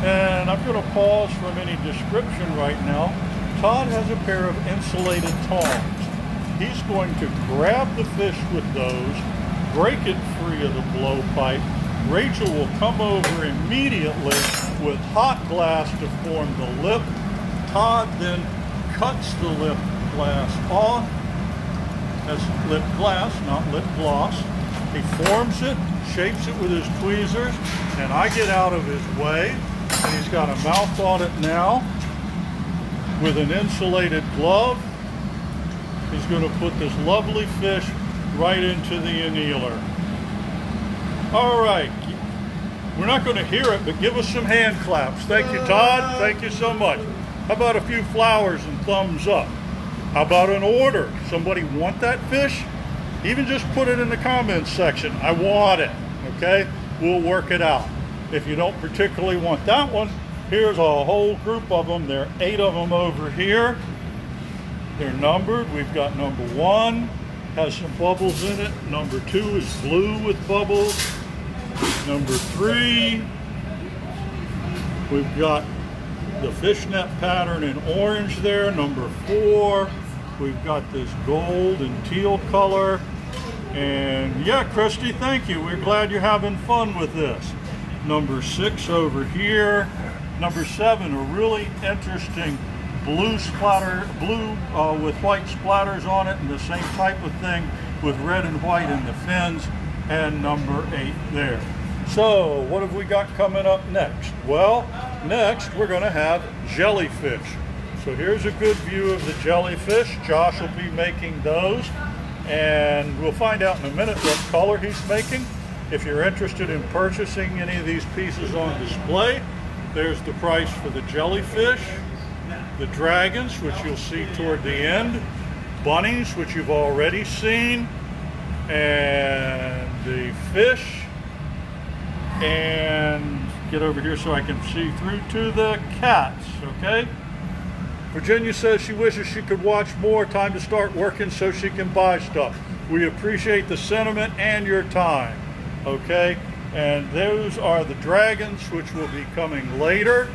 And I'm going to pause from any description right now. Todd has a pair of insulated tongs. He's going to grab the fish with those, break it free of the blowpipe. Rachel will come over immediately with hot glass to form the lip. Todd then cuts the lip glass off as lip glass, not lip gloss. He forms it, shapes it with his tweezers, and I get out of his way. And he's got a mouth on it now with an insulated glove. He's going to put this lovely fish right into the annealer. All right. We're not going to hear it, but give us some hand claps. Thank you, Todd. Thank you so much. How about a few flowers and thumbs up? How about an order? Somebody want that fish? Even just put it in the comments section. I want it, okay? We'll work it out. If you don't particularly want that one, here's a whole group of them. There are 8 of them over here. They're numbered. We've got number 1, has some bubbles in it. Number 2 is blue with bubbles. Number 3, we've got the fishnet pattern in orange there. Number 4, we've got this gold and teal color. And yeah, Christy, thank you. We're glad you're having fun with this. Number 6 over here. Number 7, a really interesting blue splatter, blue with white splatters on it, and the same type of thing with red and white in the fins. And number 8 there. So what have we got coming up next? Well, next we're going to have jellyfish. So here's a good view of the jellyfish. Josh will be making those, and we'll find out in a minute what color he's making. If you're interested in purchasing any of these pieces on display, there's the price for the jellyfish, the dragons, which you'll see toward the end, bunnies, which you've already seen, and the fish, and get over here so I can see through to the cats, okay? Virginia says she wishes she could watch more. Time to start working so she can buy stuff. We appreciate the sentiment and your time, okay? And those are the dragons, which will be coming later.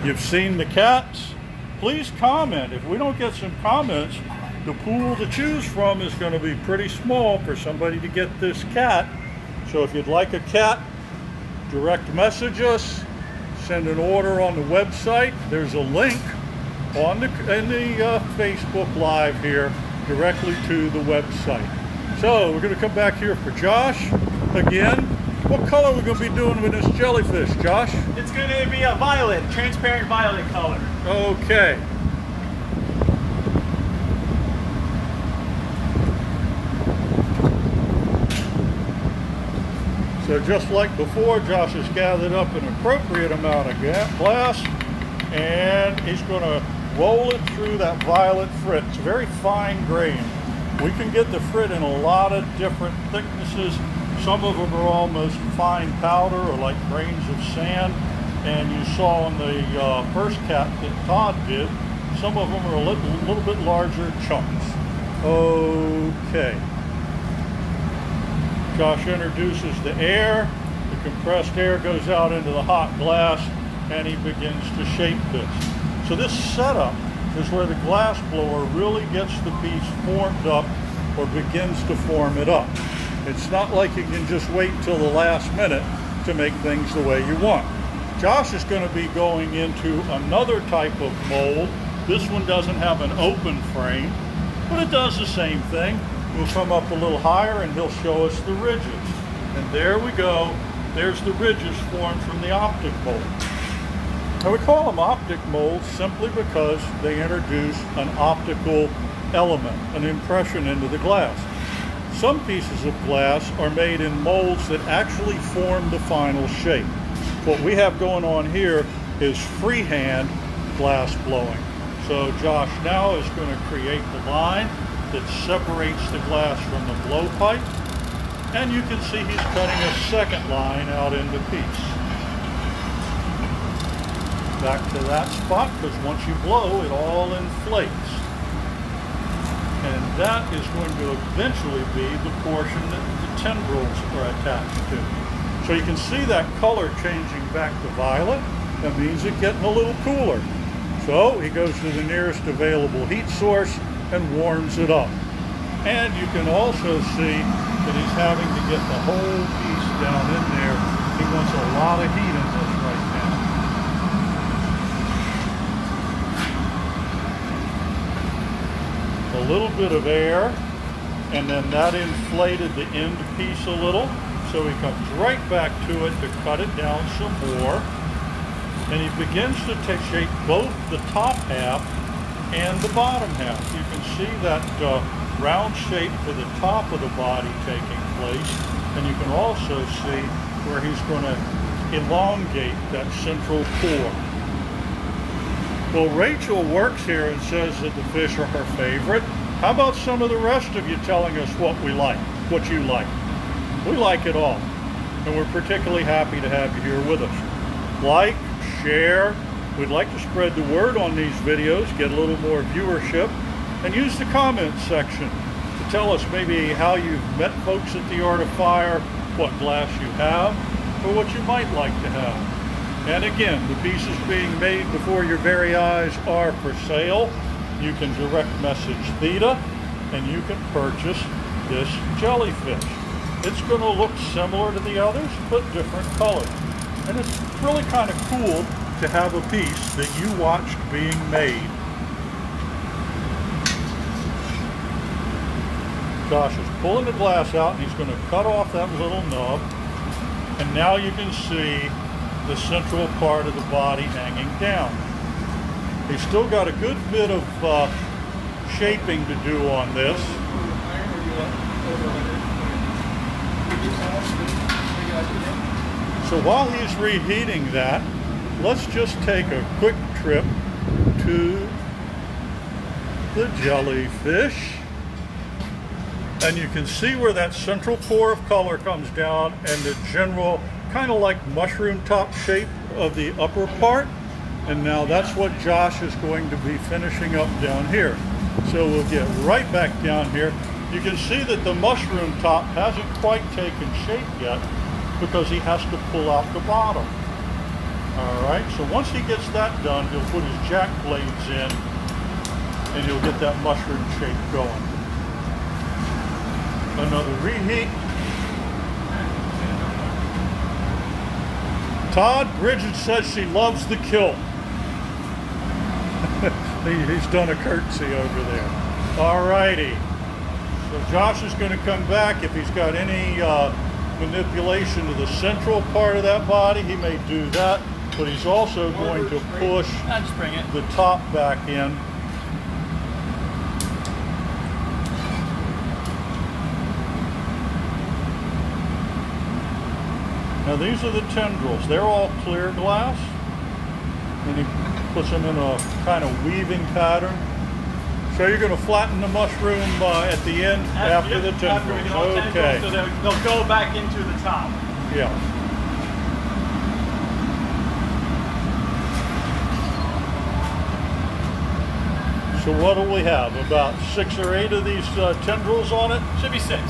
You've seen the cats. Please comment. If we don't get some comments, the pool to choose from is going to be pretty small for somebody to get this cat. So if you'd like a cat, direct message us, send an order on the website. There's a link on in the Facebook Live here directly to the website. So we're going to come back here for Josh again. What color are we going to be doing with this jellyfish, Josh?
It's going to be a violet, transparent violet color.
Okay. So just like before, Josh has gathered up an appropriate amount of glass, and he's going to roll it through that violet frit. It's very fine grained. We can get the frit in a lot of different thicknesses. Some of them are almost fine powder or like grains of sand. And you saw on the first cat that Todd did, some of them are a little bit larger chunks. Okay. Josh introduces the air. The compressed air goes out into the hot glass, and he begins to shape this. So this setup is where the glass blower really gets the piece formed up or begins to form it up. It's not like you can just wait until the last minute to make things the way you want. Josh is going to be going into another type of mold. This one doesn't have an open frame, but it does the same thing. We'll come up a little higher and he'll show us the ridges. And there we go. There's the ridges formed from the optic mold. Now we call them optic molds simply because they introduce an optical element, an impression into the glass. Some pieces of glass are made in molds that actually form the final shape. What we have going on here is freehand glass blowing. So Josh now is going to create the line that separates the glass from the blowpipe, and you can see he's cutting a second line out in the piece. Back to that spot, because once you blow, it all inflates. And that is going to eventually be the portion that the tendrils are attached to. So you can see that color changing back to violet. That means it's getting a little cooler. So he goes to the nearest available heat source and warms it up. And you can also see that he's having to get the whole piece down in there. He wants a lot of heat in this right now. A little bit of air, and then that inflated the end piece a little. So he comes right back to it to cut it down some more. And he begins to take shape both the top half and the bottom half. You can see that round shape to the top of the body taking place, and you can also see where he's going to elongate that central core. Well, Rachel works here and says that the fish are her favorite. How about some of the rest of you telling us what we like, what you like? We like it all, and we're particularly happy to have you here with us. Like, share. We'd like to spread the word on these videos, get a little more viewership, and use the comments section to tell us maybe how you've met folks at the Art of Fire, what glass you have, or what you might like to have. And again, the pieces being made before your very eyes are for sale. You can direct message Theta, and you can purchase this jellyfish. It's going to look similar to the others, but different colors. And it's really kind of cool to have a piece that you watched being made. Josh is pulling the glass out, and he's going to cut off that little nub. And now you can see the central part of the body hanging down. He's still got a good bit of shaping to do on this. So while he's reheating that, let's just take a quick trip to the jellyfish. And you can see where that central core of color comes down and the general kind of like mushroom top shape of the upper part. And now that's what Josh is going to be finishing up down here. So we'll get right back down here. You can see that the mushroom top hasn't quite taken shape yet because he has to pull out the bottom. All right, so once he gets that done, he'll put his jack blades in and he'll get that mushroom shape going. Another reheat. Todd, Bridget says she loves the kilt. He's done a curtsy over there. All righty. So Josh is going to come back. If he's got any manipulation of the central part of that body, he may do that. But he's also going to push the top back in. Now these are the tendrils. They're all clear glass. And he puts them in a kind of weaving pattern. So you're going to flatten the mushroom at the end after the tendrils. Okay.
So they'll go back into the top.
Yeah. So what do we have? About 6 or 8 of these tendrils on it?
Should be 6.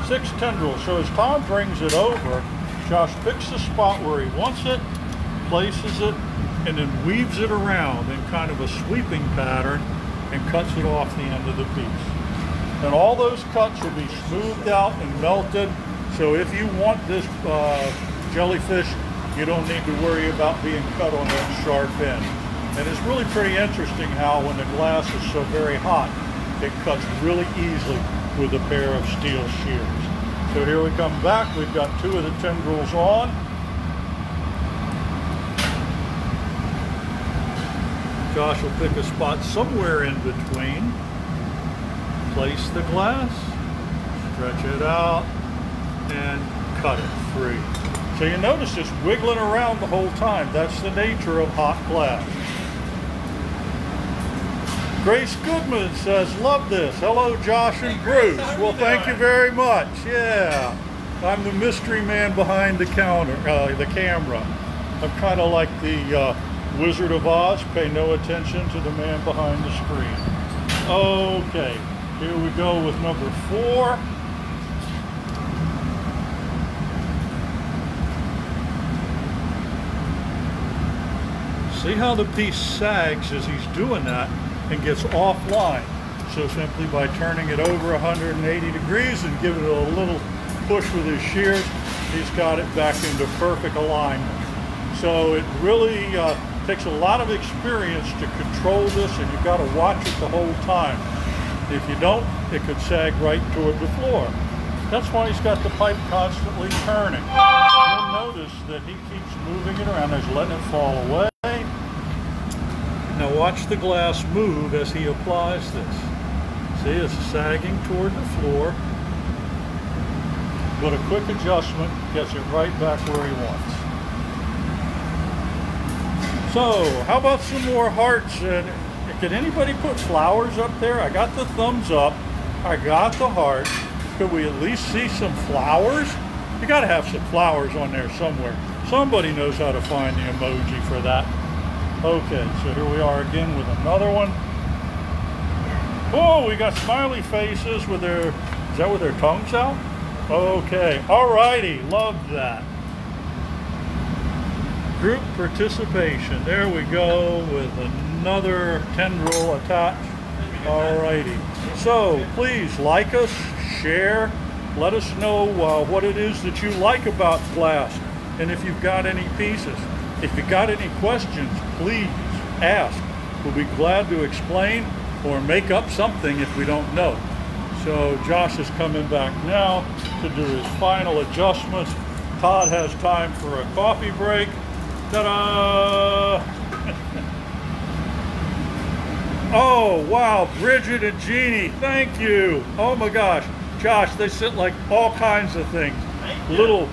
6 tendrils. So as Tom brings it over, Josh picks the spot where he wants it, places it, and then weaves it around in kind of a sweeping pattern and cuts it off the end of the piece. And all those cuts will be smoothed out and melted. So if you want this jellyfish, you don't need to worry about being cut on that sharp end. And it's really pretty interesting how when the glass is so very hot, it cuts really easily with a pair of steel shears. So here we come back. We've got 2 of the tendrils on. Josh will pick a spot somewhere in between. Place the glass, stretch it out, and cut it free. So you notice it's wiggling around the whole time. That's the nature of hot glass. Grace Goodman says, love this. Hello, Josh and Bruce. Well, thank you very much. Yeah, I'm the mystery man behind the counter, the camera. I'm kind of like the Wizard of Oz. Pay no attention to the man behind the screen. Okay, here we go with number 4. See how the piece sags as he's doing that and gets offline. So simply by turning it over 180 degrees and giving it a little push with his shears, he's got it back into perfect alignment. So it really takes a lot of experience to control this, and you've got to watch it the whole time. If you don't, it could sag right toward the floor. That's why he's got the pipe constantly turning. You'll notice that he keeps moving it around. He's letting it fall away. Now watch the glass move as he applies this. See, it's sagging toward the floor, but a quick adjustment gets it right back where he wants. So, how about some more hearts? And can anybody put flowers up there? I got the thumbs up, I got the heart. Could we at least see some flowers? You gotta have some flowers on there somewhere. Somebody knows how to find the emoji for that. Okay, so here we are again with another one. Oh, we got smiley faces with their, is that with their tongues out? Okay, alrighty, love that. Group participation, there we go with another tendril attached. Alrighty, so please like us, share, let us know what it is that you like about glass, and if you've got any pieces. If you got any questions, please ask. We'll be glad to explain or make up something if we don't know. So Josh is coming back now to do his final adjustments. Todd has time for a coffee break. Ta-da! Oh, wow, Bridget and Jeannie, thank you. Oh my gosh, Josh, they sent like all kinds of things. Little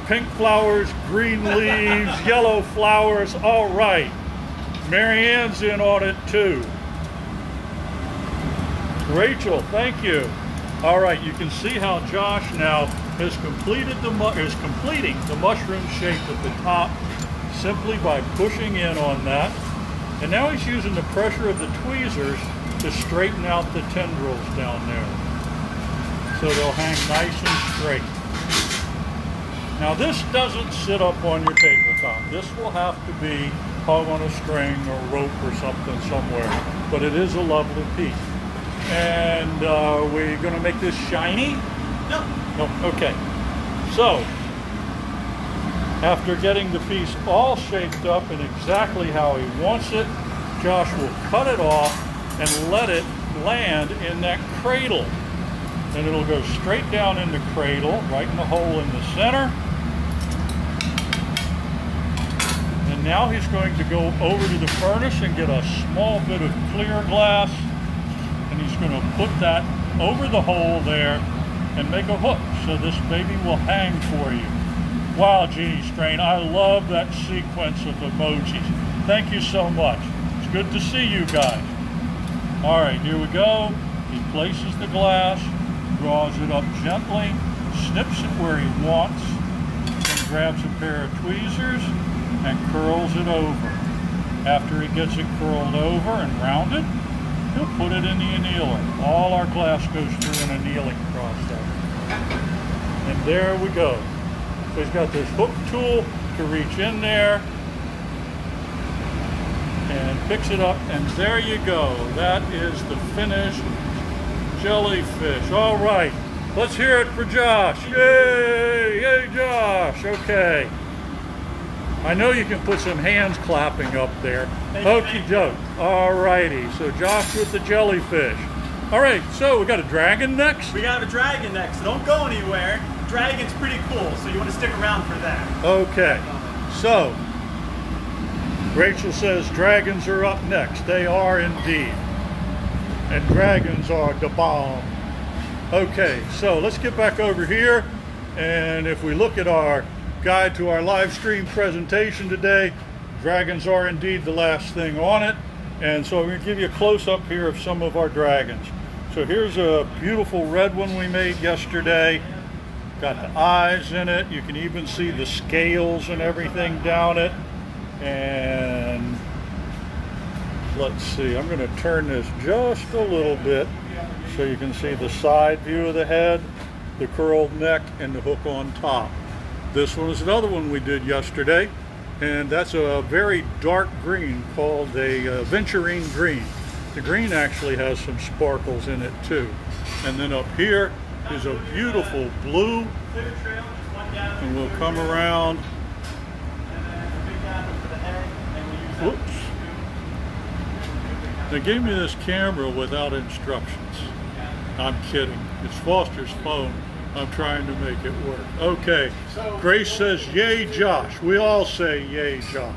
pink flowers, green leaves, yellow flowers, all right. Mary Ann's in on it too. Rachel, thank you. All right, you can see how Josh now has completed completing the mushroom shape at the top simply by pushing in on that. And now he's using the pressure of the tweezers to straighten out the tendrils down there, so they'll hang nice and straight. Now this doesn't sit up on your tabletop. This will have to be hung on a string or rope or something somewhere, but it is a lovely piece. And we're going to make this shiny?
No.
No, okay. So, after getting the piece all shaped up in exactly how he wants it, Josh will cut it off and let it land in that cradle. And it'll go straight down in the cradle, right in the hole in the center. And now he's going to go over to the furnace and get a small bit of clear glass. And he's going to put that over the hole there and make a hook so this baby will hang for you. Wow, Jeannie Strain, I love that sequence of emojis. Thank you so much. It's good to see you guys. All right, here we go. He places the glass, draws it up gently, snips it where he wants, and grabs a pair of tweezers and curls it over. After he gets it curled over and rounded, he'll put it in the annealer. All our glass goes through an annealing process. And there we go. So he's got this hook tool to reach in there and picks it up, and there you go. That is the finished jellyfish. All right, let's hear it for Josh. Yay, yay Josh, okay. I know you can put some hands clapping up there. Okie doke. All righty, so Josh with the jellyfish. All right, so we got a dragon next?
We got a dragon next, so don't go anywhere. Dragon's pretty cool, so you want to stick around for that.
Okay, so Rachel says dragons are up next. They are indeed. And dragons are the bomb. Okay, so let's get back over here. And if we look at our guide to our live stream presentation today, dragons are indeed the last thing on it. And so I'm going to give you a close-up here of some of our dragons. So here's a beautiful red one we made yesterday. Got the eyes in it. You can even see the scales and everything down it. And let's see, I'm going to turn this just a little bit so you can see the side view of the head, the curled neck, and the hook on top. This one is another one we did yesterday, and that's a very dark green called a venturine green. The green actually has some sparkles in it too. And then up here is a beautiful blue, and we'll come around. Whoops. They gave me this camera without instructions. I'm kidding. It's Foster's phone. I'm trying to make it work. Okay. Grace says, yay, Josh. We all say, yay, Josh.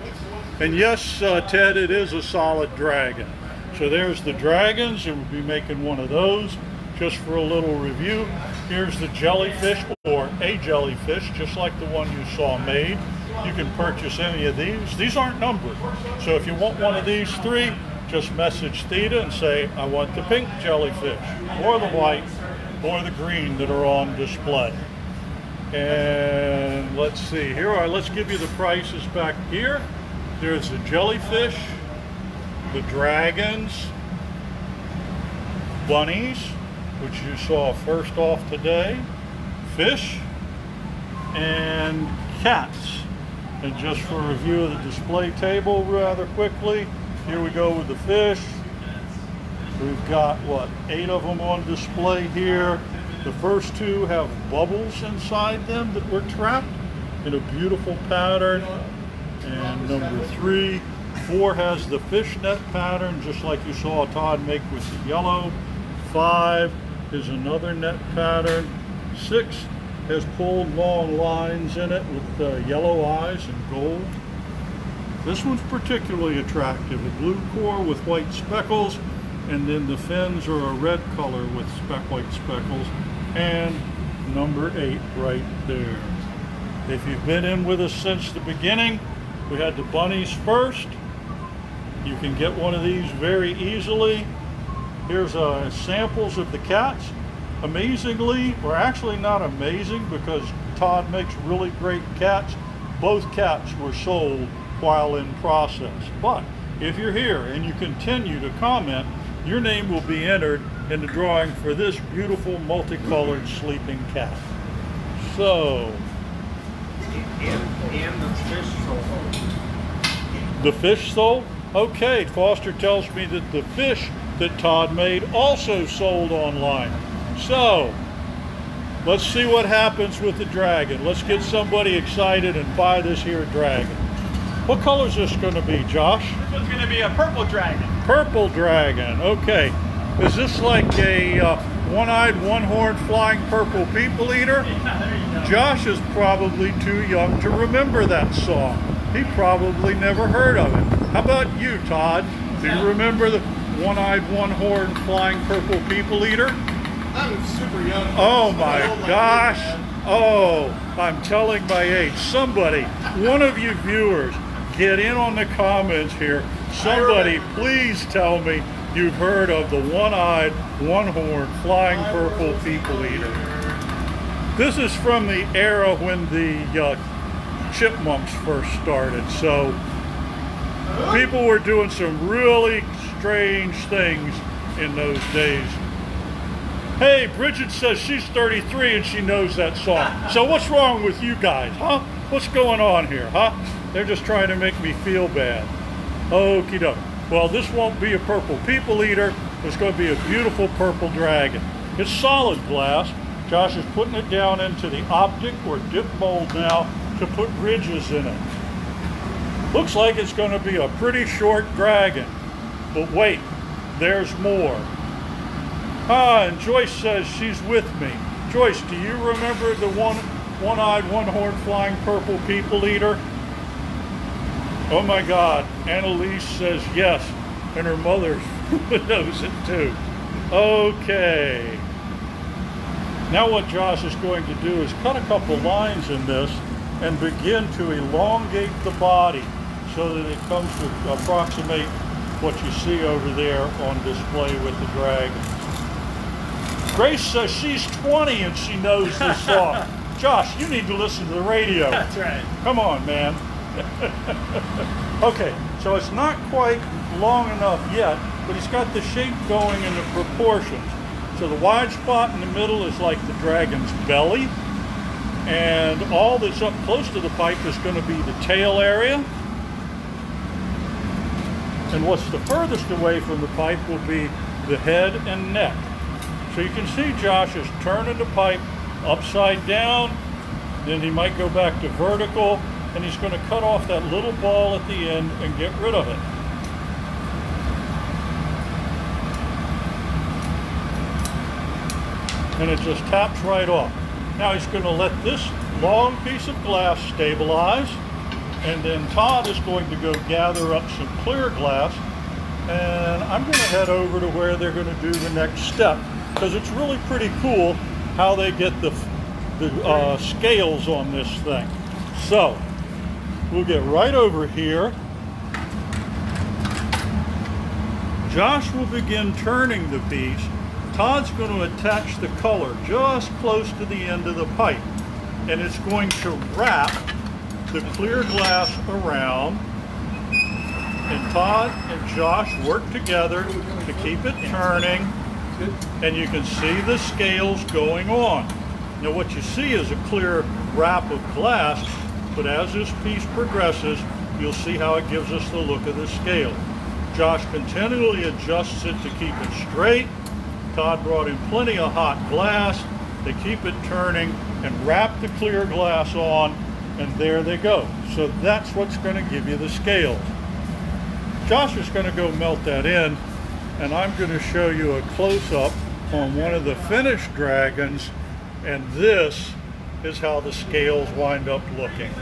And yes, Ted, it is a solid dragon. So there's the dragons, and we'll be making one of those just for a little review. Here's the jellyfish, or a jellyfish, just like the one you saw made. You can purchase any of these. These aren't numbered. So if you want one of these three, just message Theta and say, I want the pink jellyfish, or the white, or the green that are on display. And let's see, here are, let's give you the prices back here. There's the jellyfish, the dragons, bunnies, which you saw first off today, fish, and cats. And just for a review of the display table rather quickly, here we go with the fish. We've got, what, 8 of them on display here. The first 2 have bubbles inside them that were trapped in a beautiful pattern. And number 3, 4 has the fishnet pattern, just like you saw Todd make with the yellow. 5 is another net pattern. 6 has pulled long lines in it with yellow eyes and gold. This one's particularly attractive, a blue core with white speckles, and then the fins are a red color with white speckles, and number 8 right there. If you've been in with us since the beginning, we had the bunnies first. You can get one of these very easily. Here's samples of the cats. Amazingly, or actually not amazing, because Todd makes really great cats, both cats were sold while in process. But if you're here and you continue to comment, your name will be entered in the drawing for this beautiful multicolored sleeping cat. So,
and the fish sold.
The fish sold? Okay, Foster tells me that the fish that Todd made also sold online. So, let's see what happens with the dragon. Let's get somebody excited and buy this here dragon. What color is this going to be, Josh?
This one's going to be a purple dragon.
Purple dragon, okay. Is this like a one-eyed, one-horned flying purple people eater?
Yeah, there you go.
Josh is probably too young to remember that song. He probably never heard of it. How about you, Todd? Do you remember the one-eyed, one-horned flying purple people eater?
I'm super young.
Oh my gosh. Oh, I'm telling my age. Somebody, one of you viewers, get in on the comments here. Somebody, please tell me you've heard of the one-eyed, one-horned flying purple people eater. This is from the era when the chipmunks first started. So people were doing some really strange things in those days. Hey, Bridget says she's 33 and she knows that song. So what's wrong with you guys, huh? What's going on here, huh? They're just trying to make me feel bad. Okie doke. Well, this won't be a purple people eater. It's going to be a beautiful purple dragon. It's solid glass. Josh is putting it down into the optic or dip mold now to put ridges in it. Looks like it's going to be a pretty short dragon. But wait, there's more. Ah, and Joyce says she's with me. Joyce, do you remember the one-eyed, one-horned flying purple people eater? Oh my God, Annalise says yes, and her mother knows it too. Okay. Now what Josh is going to do is cut a couple lines in this and begin to elongate the body so that it comes to approximate what you see over there on display with the dragon. Grace says she's 20 and she knows this song. Josh, you need to listen to the radio.
That's right.
Come on, man. Okay, so it's not quite long enough yet, but he's got the shape going in the proportions. So the wide spot in the middle is like the dragon's belly, and all that's up close to the pipe is going to be the tail area. And what's the furthest away from the pipe will be the head and neck. So you can see Josh is turning the pipe upside down, then he might go back to vertical, and he's going to cut off that little ball at the end and get rid of it. And it just taps right off. Now he's going to let this long piece of glass stabilize, And then Todd is going to go gather up some clear glass, and I'm going to head over to where they're going to do the next step, because it's really pretty cool how they get the scales on this thing. So we'll get right over here. Josh will begin turning the piece. Todd's going to attach the color just close to the end of the pipe, and it's going to wrap the clear glass around, and Todd and Josh work together to keep it turning, and you can see the scales going on. Now what you see is a clear wrap of glass, but as this piece progresses, you'll see how it gives us the look of the scale. Josh continually adjusts it to keep it straight. Todd brought in plenty of hot glass to keep it turning and wrap the clear glass on, and there they go. So that's what's going to give you the scales. Josh is going to go melt that in, and I'm going to show you a close-up on one of the finished dragons, and this is how the scales wind up looking.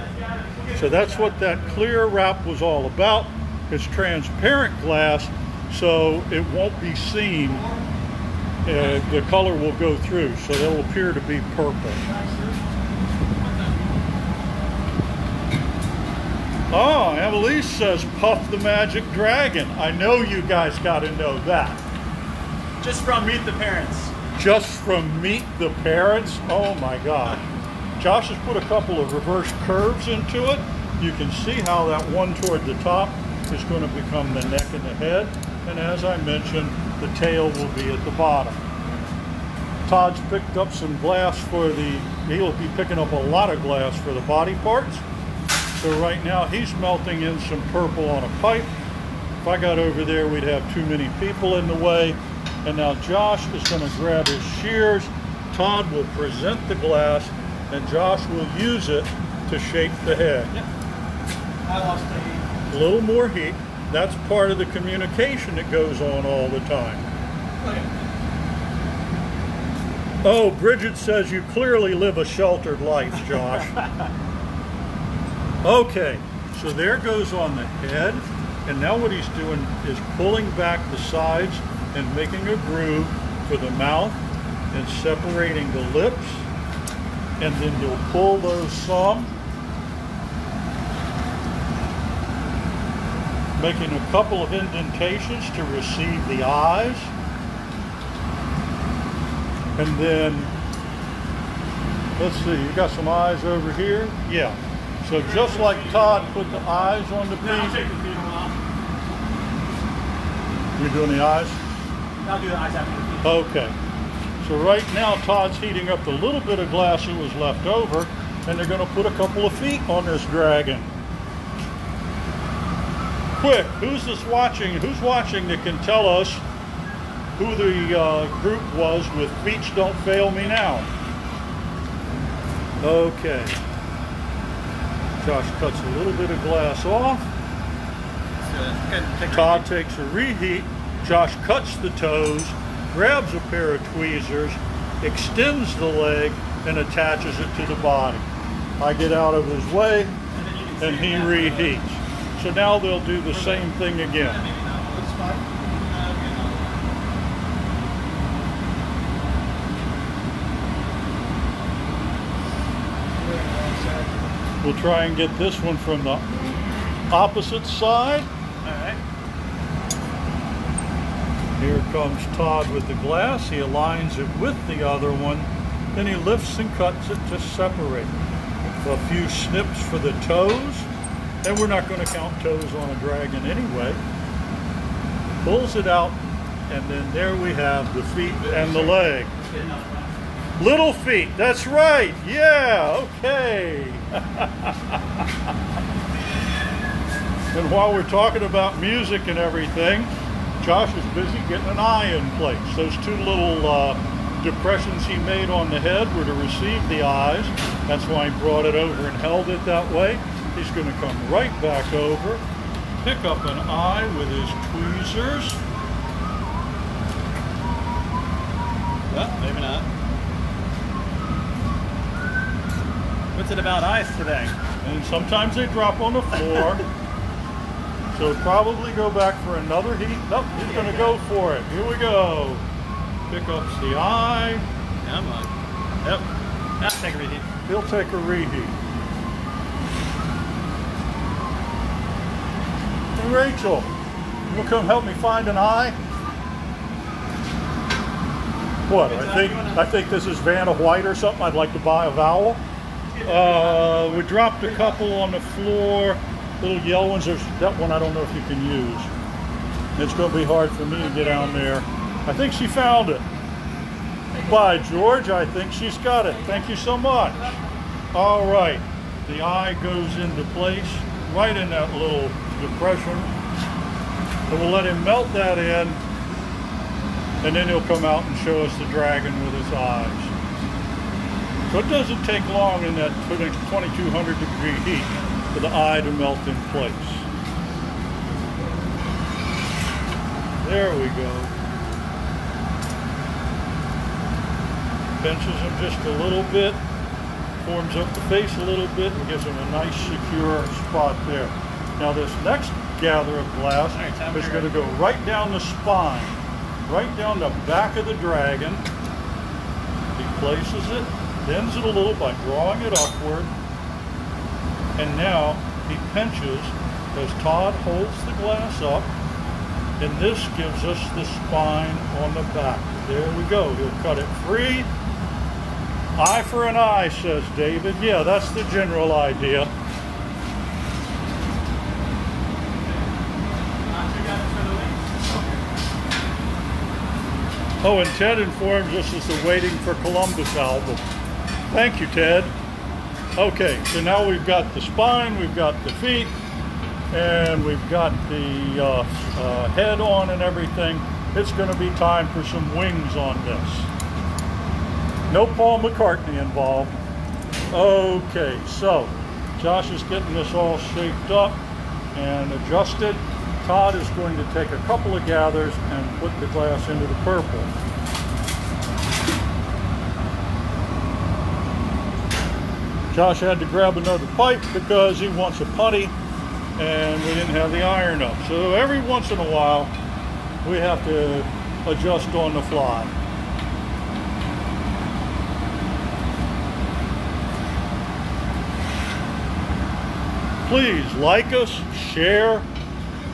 So that's what that clear wrap was all about. It's transparent glass, so it won't be seen. The color will go through, so it'll appear to be purple. Oh, Annalise says Puff the Magic Dragon. I know you guys got to know that.
Just from Meet the Parents.
Just from Meet the Parents? Oh my God. Josh has put a couple of reverse curves into it. You can see how that one toward the top is going to become the neck and the head. And as I mentioned, the tail will be at the bottom. Todd's picked up some glass he'll be picking up a lot of glass for the body parts. So right now he's melting in some purple on a pipe. If I got over there, we'd have too many people in the way. And now Josh is going to grab his shears. Todd will present the glass, and Josh will use it to shape the head.
I lost the heat.
A little more heat. That's part of the communication that goes on all the time. Oh, Bridget says you clearly live a sheltered life, Josh. Okay, so there goes on the head, and now what he's doing is pulling back the sides and making a groove for the mouth and separating the lips, and then he'll pull those some, making a couple of indentations to receive the eyes, and then let's see, you got some eyes over here? Yeah. So just like Todd put the eyes on the piece.
I'll take the feet off.
You're doing the eyes?
I'll do the eyes after the feet.
Okay. So right now Todd's heating up the little bit of glass that was left over, and they're going to put a couple of feet on this dragon. Quick, who's watching that can tell us who the group was with Feet Don't Fail Me Now? Okay. Josh cuts a little bit of glass off. Todd takes a reheat. Josh cuts the toes, grabs a pair of tweezers, extends the leg, and attaches it to the body. I get out of his way, and he reheats. So now they'll do the same thing again. We'll try and get this one from the opposite side.
All right.
Here comes Todd with the glass. He aligns it with the other one. Then he lifts and cuts it to separate. A few snips for the toes. And we're not going to count toes on a dragon anyway. Pulls it out, and then there we have the feet and the leg. Little feet, that's right. Yeah, okay. And while we're talking about music and everything, Josh is busy getting an eye in place. Those two little depressions he made on the head were to receive the eyes. That's why he brought it over and held it that way. He's going to come right back over, pick up an eye with his tweezers.
Well, maybe not.
And
What's it about eyes today?
And sometimes they drop on the floor. So probably go back for another heat. Nope, he's going to go for it. Here we go. Pick up the eye.
Come on. Yep. Now take a reheat.
He'll take a reheat. Hey, Rachel, you want to come help me find an eye? What? I think this is Vanna White or something. I'd like to buy a vowel. We dropped a couple on the floor. Little yellow ones. There's that one I don't know if you can use. It's going to be hard for me to get down there. I think she found it. By George, I think she's got it. Thank you so much. All right. The eye goes into place right in that little depression. So we'll let him melt that in, and then he'll come out and show us the dragon with his eyes. So it doesn't take long in that 2200 degree heat for the eye to melt in place. There we go. Pinches him just a little bit, forms up the face a little bit, and gives him a nice secure spot there. Now this next gather of glass is going to go right down the spine, right down the back of the dragon. He places it, bends it a little by drawing it upward, and now he pinches as Todd holds the glass up, and this gives us the spine on the back. There we go. He'll cut it free. Eye for an eye, says David. Yeah, that's the general idea. Oh, and Ted informs us it's the Waiting for Columbus album. Thank you, Ted. Okay, so now we've got the spine, we've got the feet, and we've got the head on and everything. It's going to be time for some wings on this. No Paul McCartney involved. Okay, so Josh is getting this all shaped up and adjusted. Todd is going to take a couple of gathers and put the glass into the purple. Josh had to grab another pipe because he wants a putty and we didn't have the iron up. So every once in a while we have to adjust on the fly. Please like us, share,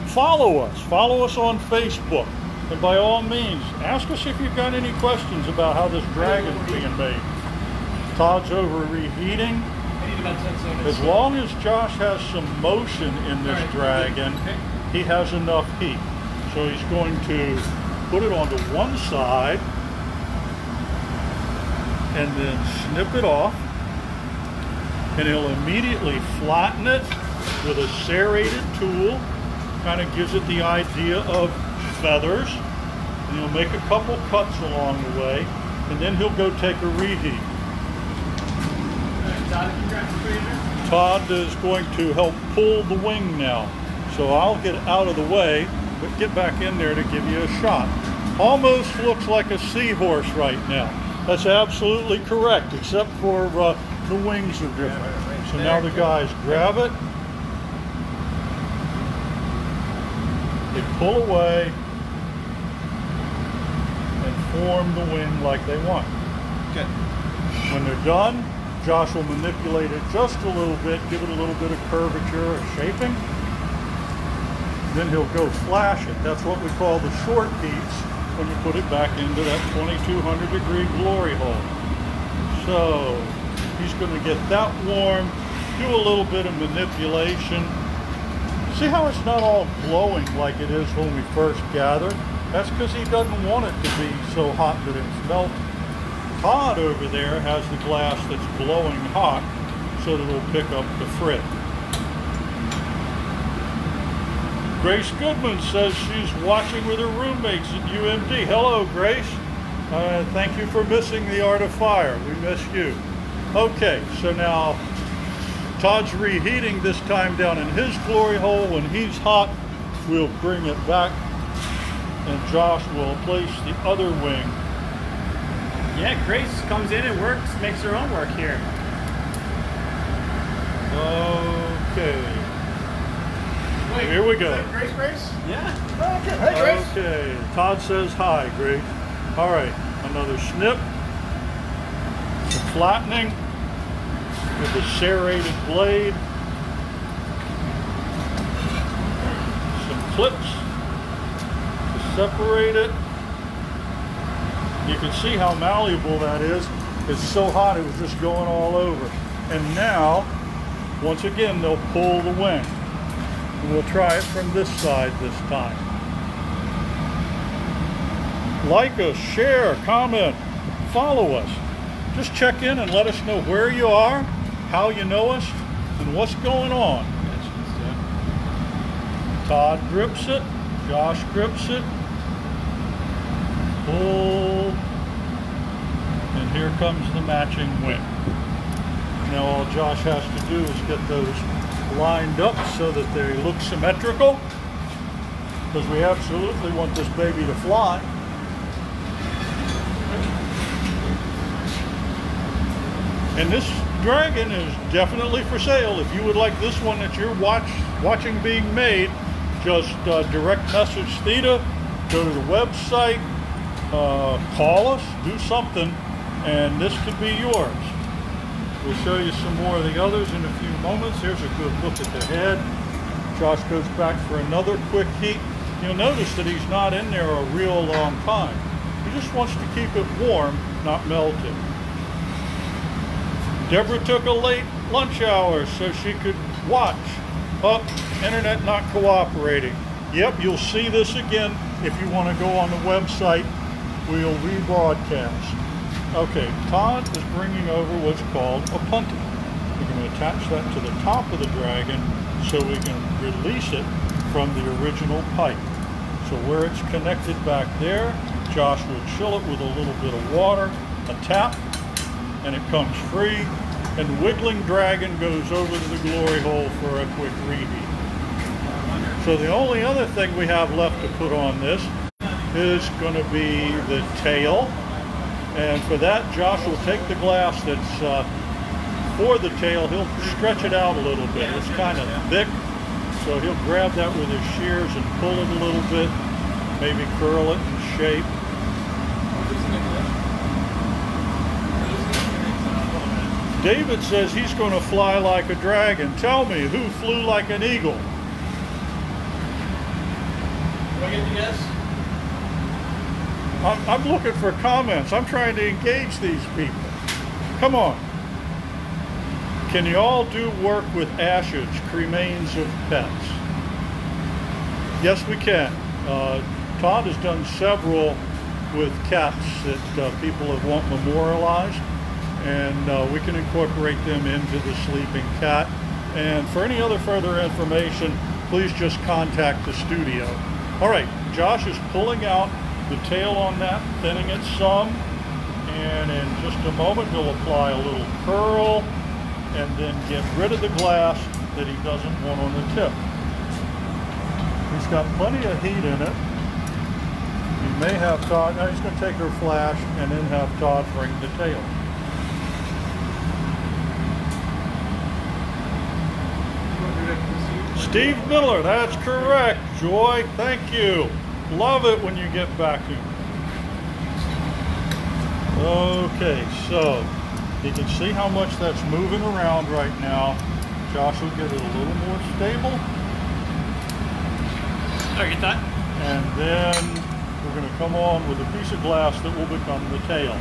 follow us on Facebook, and by all means ask us if you've got any questions about how this dragon's being made. Todd's over reheating. As long as Josh has some motion in this dragon, he has enough heat. So he's going to put it onto one side and then snip it off, and he'll immediately flatten it with a serrated tool. Kind of gives it the idea of feathers, and he'll make a couple cuts along the way, and then he'll go take a reheat. Todd is going to help pull the wing now, so I'll get out of the way, but get back in there to give you a shot. Almost looks like a seahorse right now. That's absolutely correct, except for the wings are different. So now the guys grab it, they pull away and form the wing like they want.
Good.
When they're done, Josh will manipulate it just a little bit, give it a little bit of curvature or shaping. Then he'll go flash it. That's what we call the short heats when you put it back into that 2200 degree glory hole. So he's going to get that warm, do a little bit of manipulation. See how it's not all glowing like it is when we first gathered? That's because he doesn't want it to be so hot that it's melting. Todd over there has the glass that's glowing hot so that it'll pick up the frit. Grace Goodman says she's watching with her roommates at UMD. Hello, Grace. Thank you for missing the Art of Fire. We miss you. Okay, so now Todd's reheating this time down in his glory hole. When he's hot, we'll bring it back and Josh will place the other wing.
Yeah, Grace comes in and works, makes her own work here.
Okay.
Wait,
Here we
is
go.
that Grace?
Yeah.
Oh, good. Hey, Grace.
Okay, Todd says hi, Grace. All right, another snip. Some flattening with the serrated blade. Some clips to separate it. You can see how malleable that is. It's so hot it was just going all over. And now, once again, they'll pull the wing. And we'll try it from this side this time. Like us, share, comment, follow us. Just check in and let us know where you are, how you know us, and what's going on. Todd grips it, Josh grips it, pull, and here comes the matching wing. Now all Josh has to do is get those lined up so that they look symmetrical, because we absolutely want this baby to fly. And this dragon is definitely for sale. If you would like this one that you're watching being made, just direct message Theta, go to the website, call us, do something, and this could be yours. We'll show you some more of the others in a few moments. Here's a good look at the head. Josh goes back for another quick heat. You'll notice that he's not in there a real long time. He just wants to keep it warm, not melted. Deborah took a late lunch hour so she could watch. Oh, internet not cooperating. Yep, you'll see this again if you want to go on the website. We'll rebroadcast. Okay, Todd is bringing over what's called a punty. We're going to attach that to the top of the dragon so we can release it from the original pipe. So where it's connected back there, Josh will chill it with a little bit of water, a tap, and it comes free, and the wiggling dragon goes over to the glory hole for a quick reheat. So the only other thing we have left to put on this is going to be the tail. And for that, Josh will take the glass that's for the tail, he'll stretch it out a little bit. It's kind of thick, so he'll grab that with his shears and pull it a little bit, maybe curl it in shape. David says he's going to fly like a dragon. Tell me, who flew like an eagle?
Do I get to guess?
I'm looking for comments. I'm trying to engage these people. Come on. Can you all do work with ashes, cremains of pets? Yes, we can. Todd has done several with cats that people have want memorialized, and we can incorporate them into the sleeping cat. And for any other further information, please just contact the studio. All right, Josh is pulling out the tail on that, thinning it some, and in just a moment he'll apply a little curl and then get rid of the glass that he doesn't want on the tip. He's got plenty of heat in it. He may have Todd, now he's going to take her flash and then have Todd bring the tail. Steve Miller, that's correct. Joy, thank you. Love it when you get vacuum. Okay, so you can see how much that's moving around right now. Josh will get it a little more stable.
There, get that.
And then we're going to come on with a piece of glass that will become the tail.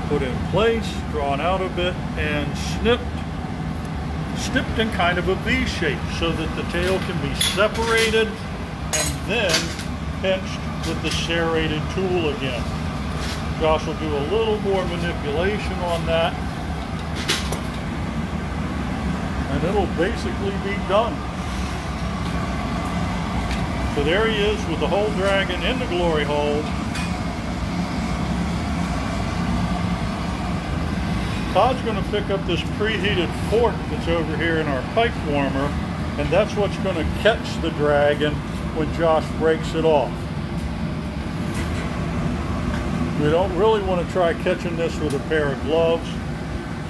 Put in place, drawn out a bit, and snipped in kind of a V shape so that the tail can be separated and then pinched with the serrated tool again. Josh will do a little more manipulation on that, and it'll basically be done. So there he is with the whole dragon in the glory hole. Todd's going to pick up this preheated fork that's over here in our pipe warmer, and that's what's going to catch the dragon when Josh breaks it off. We don't really want to try catching this with a pair of gloves,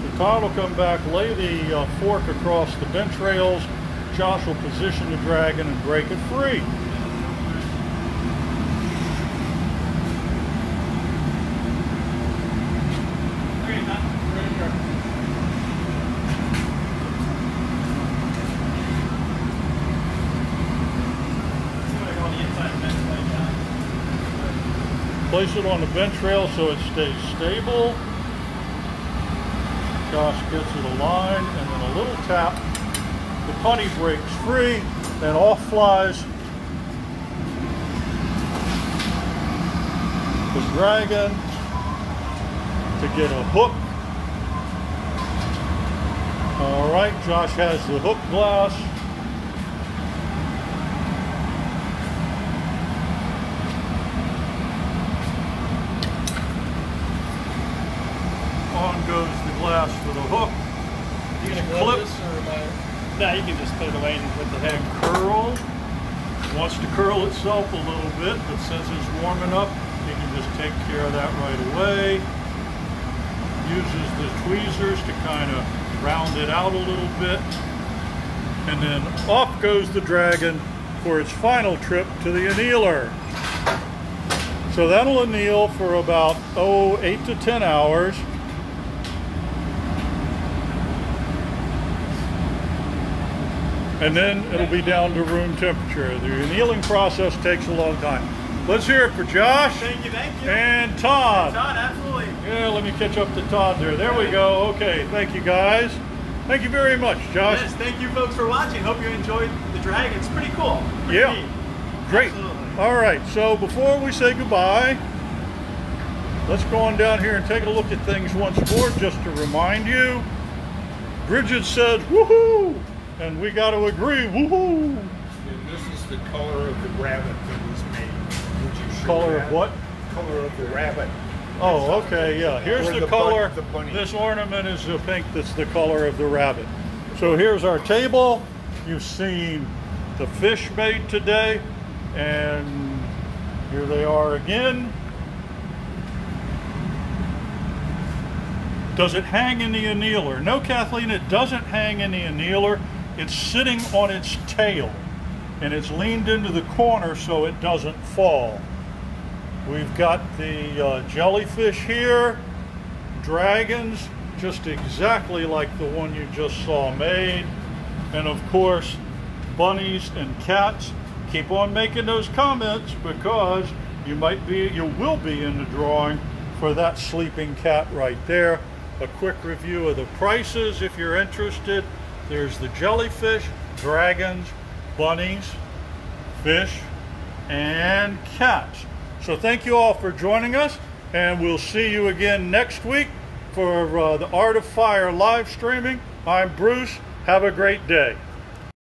So Todd will come back, lay the fork across the bench rails. Josh will position the dragon and break it free.
Okay, Todd, ready to go.
Place it on the bench rail so it stays stable. Josh gets it aligned, and then a little tap. The punny breaks free, and off flies the dragon to get a hook. All right, Josh has the hook glass. On goes the glass for the hook.
You gonna
Clip.
glove this or am I?
No, you can just put it away and put the
And curl. Wants to curl itself a little bit, but since it's warming up, you can just take care of that right away. Uses the tweezers to kind of round it out a little bit. And then off goes the dragon for its final trip to the annealer. So that'll anneal for about, 8 to 10 hours. And then it'll be down to room temperature. The annealing process takes a long time. Let's hear it for Josh.
Thank you, thank you.
And Todd.
Todd, absolutely.
Yeah, let me catch up to Todd there. There we go. Okay, thank you guys. Thank you very much, Josh.
Yes, thank you folks for watching. Hope you enjoyed the dragon. It's pretty cool. Pretty
Yeah.
neat.
Great.
Absolutely.
All right, so before we say goodbye, let's go on down here and take a look at things once more, just to remind you. Bridget said, woohoo! And we got to agree, woohoo!
And this is the color of the rabbit that was made. Would you show
Color
that?
of what?
Color of the rabbit.
Oh, okay, yeah. Here's
Or
the
the
color.
the bunny.
This ornament is the pink that's the color of the rabbit. So here's our table. You've seen the fish made today, and here they are again. Does it hang in the annealer? No, Kathleen, it doesn't hang in the annealer. It's sitting on its tail, and it's leaned into the corner so it doesn't fall. We've got the jellyfish here, dragons, just exactly like the one you just saw made. And of course, bunnies and cats. Keep on making those comments, because you will be in the drawing for that sleeping cat right there. A quick review of the prices if you're interested. There's the jellyfish, dragons, bunnies, fish, and cats. So thank you all for joining us, and we'll see you again next week for the Art of Fire live streaming. I'm Bruce. Have a great day.